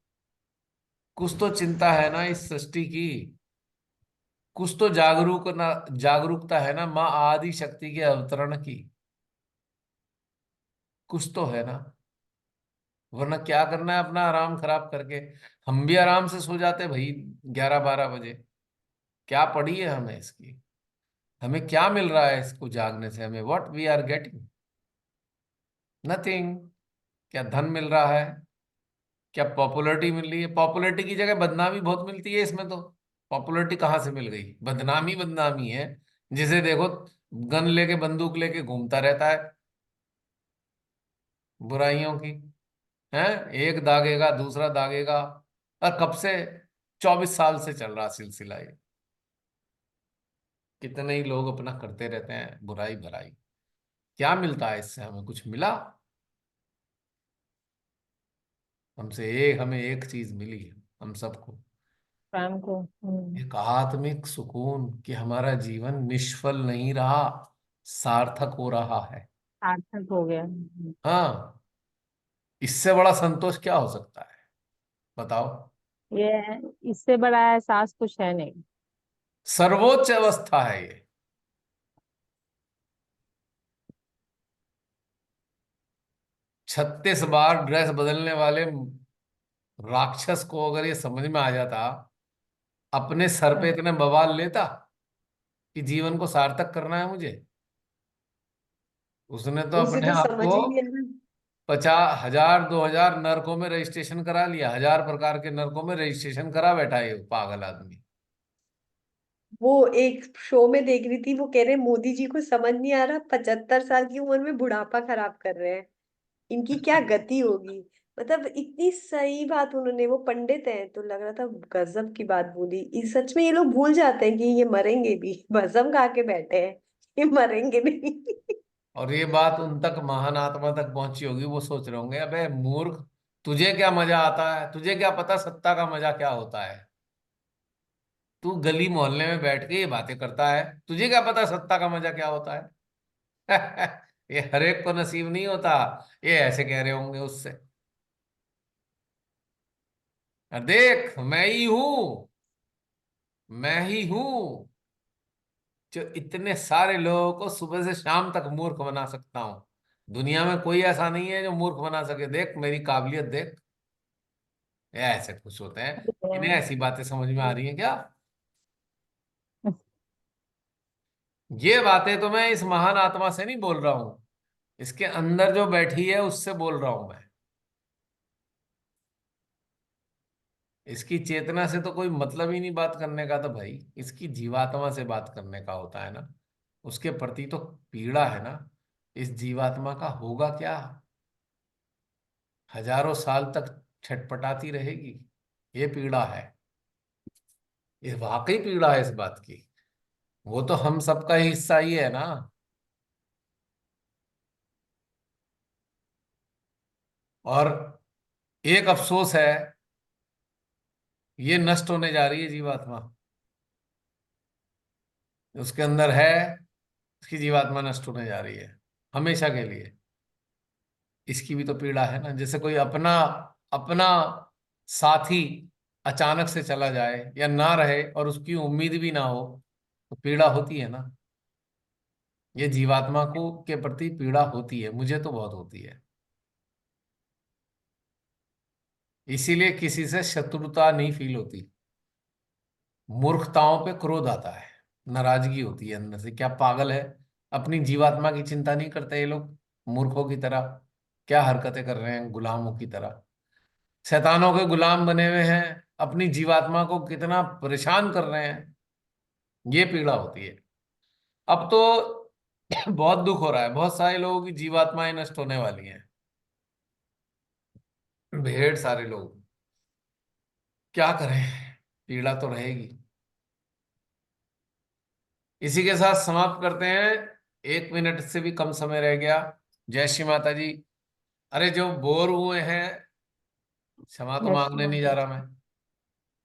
कुछ तो चिंता है ना इस सृष्टि की, कुछ तो जागरूकता है ना माँ आदि शक्ति के अवतरण की, कुछ तो है ना। वरना क्या करना है अपना आराम खराब करके? हम भी आराम से सो जाते भाई 11-12 बजे। क्या पड़ी है हमें इसकी? हमें क्या मिल रहा है इसको जागने से? हमें what we are getting? Nothing. क्या धन मिल रहा है? क्या पॉपुलैरिटी मिल रही है? पॉपुलैरिटी की जगह बदनामी बहुत मिलती है इसमें तो। पॉपुलैरिटी कहाँ से मिल गई? बदनामी बदनामी है। जिसे देखो गन लेके बंदूक लेके घूमता रहता है बुराइयों की। है, एक दागेगा दूसरा दागेगा। और कब से? 24 साल से चल रहा सिलसिला ये। कितने ही लोग अपना करते रहते हैं बुराई भराई। क्या मिलता है इससे? हमें कुछ मिला? हमें एक चीज मिली है हम सबको। शाम को। एक आत्मिक सुकून कि हमारा जीवन निष्फल नहीं रहा, सार्थक हो रहा है। सार्थक हो गया। हाँ, इससे बड़ा संतोष क्या हो सकता है? बताओ। ये इससे बड़ा एहसास कुछ है नहीं। सर्वोच्च अवस्था है ये। 36 बार ड्रेस बदलने वाले राक्षस को अगर ये समझ में आ जाता, अपने सर पे इतने बवाल लेता कि जीवन को सार्थक करना है मुझे। उसने तो उसे अपने तो आप समझ को ही नहीं है ना। 50,000 2,000 नरकों में रजिस्ट्रेशन करा लिया, 1000 प्रकार के नरकों में रजिस्ट्रेशन करा बैठा है ये पागल आदमी। वो एक शो में देख रही थी, वो कह रहे मोदी जी को समझ नहीं आ रहा 75 साल की उम्र में बुढ़ापा खराब कर रहे हैं, इनकी क्या गति होगी। मतलब इतनी सही बात उन्होंने, वो पंडित हैं तो लग रहा था गजब की बात बोली। सच में ये लोग भूल जाते हैं कि ये मरेंगे भी, भस्म खा के बैठे हैं, ये मरेंगे नहीं। और ये बात उन तक, महान आत्मा तक पहुंची होगी, वो सोच रहे होंगे अबे मूर्ख, तुझे क्या मजा आता है? तुझे क्या पता सत्ता का मजा क्या होता है? तू गली मोहल्ले में बैठ के ये बातें करता है, तुझे क्या पता सत्ता का मजा क्या होता है? ये हर एक को नसीब नहीं होता। ये ऐसे कह रहे होंगे उससे, देख मैं ही हूं, मैं ही हूं जो इतने सारे लोगों को सुबह से शाम तक मूर्ख बना सकता हूं। दुनिया में कोई ऐसा नहीं है जो मूर्ख बना सके। देख मेरी काबिलियत देख। ये ऐसे खुश होते हैं। इन्हें ऐसी बातें समझ में आ रही हैं क्या? ये बातें तो मैं इस महान आत्मा से नहीं बोल रहा हूं, इसके अंदर जो बैठी है उससे बोल रहा हूं मैं। इसकी चेतना से तो कोई मतलब ही नहीं बात करने का, तो भाई इसकी जीवात्मा से बात करने का होता है ना। उसके प्रति तो पीड़ा है ना। इस जीवात्मा का होगा क्या? हजारों साल तक छटपटाती रहेगी। ये पीड़ा है। ये वाकई पीड़ा है इस बात की। वो तो हम सबका ही हिस्सा ही है ना। और एक अफसोस है, ये नष्ट होने जा रही है जीवात्मा। उसके अंदर है, उसकी जीवात्मा नष्ट होने जा रही है हमेशा के लिए। इसकी भी तो पीड़ा है ना। जैसे कोई अपना अपना साथी अचानक से चला जाए या ना रहे और उसकी उम्मीद भी ना हो, तो पीड़ा होती है ना। ये जीवात्मा को के प्रति पीड़ा होती है, मुझे तो बहुत होती है। इसीलिए किसी से शत्रुता नहीं फील होती। मूर्खताओं पे क्रोध आता है, नाराजगी होती है अंदर से। क्या पागल है? अपनी जीवात्मा की चिंता नहीं करते ये लोग मूर्खों की तरह? क्या हरकतें कर रहे हैं गुलामों की तरह? शैतानों के गुलाम बने हुए हैं, अपनी जीवात्मा को कितना परेशान कर रहे हैं। ये पीड़ा होती है। अब तो बहुत दुख हो रहा है, बहुत सारे लोगों की जीवात्माएं नष्ट होने वाली हैं। ढेर सारे लोग। क्या करें, पीड़ा तो रहेगी। इसी के साथ समाप्त करते हैं। 1 मिनट से भी कम समय रह गया। जय श्री माता जी। अरे जो बोर हुए हैं, क्षमा तो यस मांगने नहीं माता जा रहा मैं,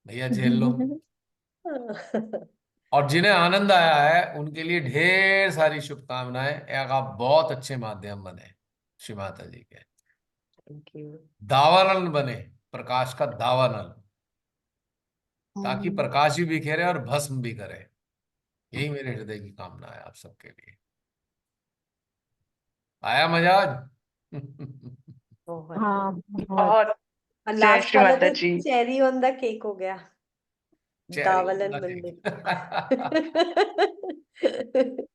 भैया झेल लो। जी। और जिन्हें आनंद आया है उनके लिए ढेर सारी शुभकामनाएं। एक आप बहुत अच्छे माध्यम बने श्री माता जी के, थैंक यू। दावानल बने, प्रकाश का दावानल, ताकि हाँ, प्रकाश भी बिखेरे और भस्म भी करे। यही मेरे हृदय की कामना है आप सबके लिए। आया मजा आज? बहुत हाँ बहुत। बहुत और जय लास्ट श्री वाला माता तो जी। चेरी ऑन द केक हो गया, चेरी दावलन ऑन द मंदिर। केक।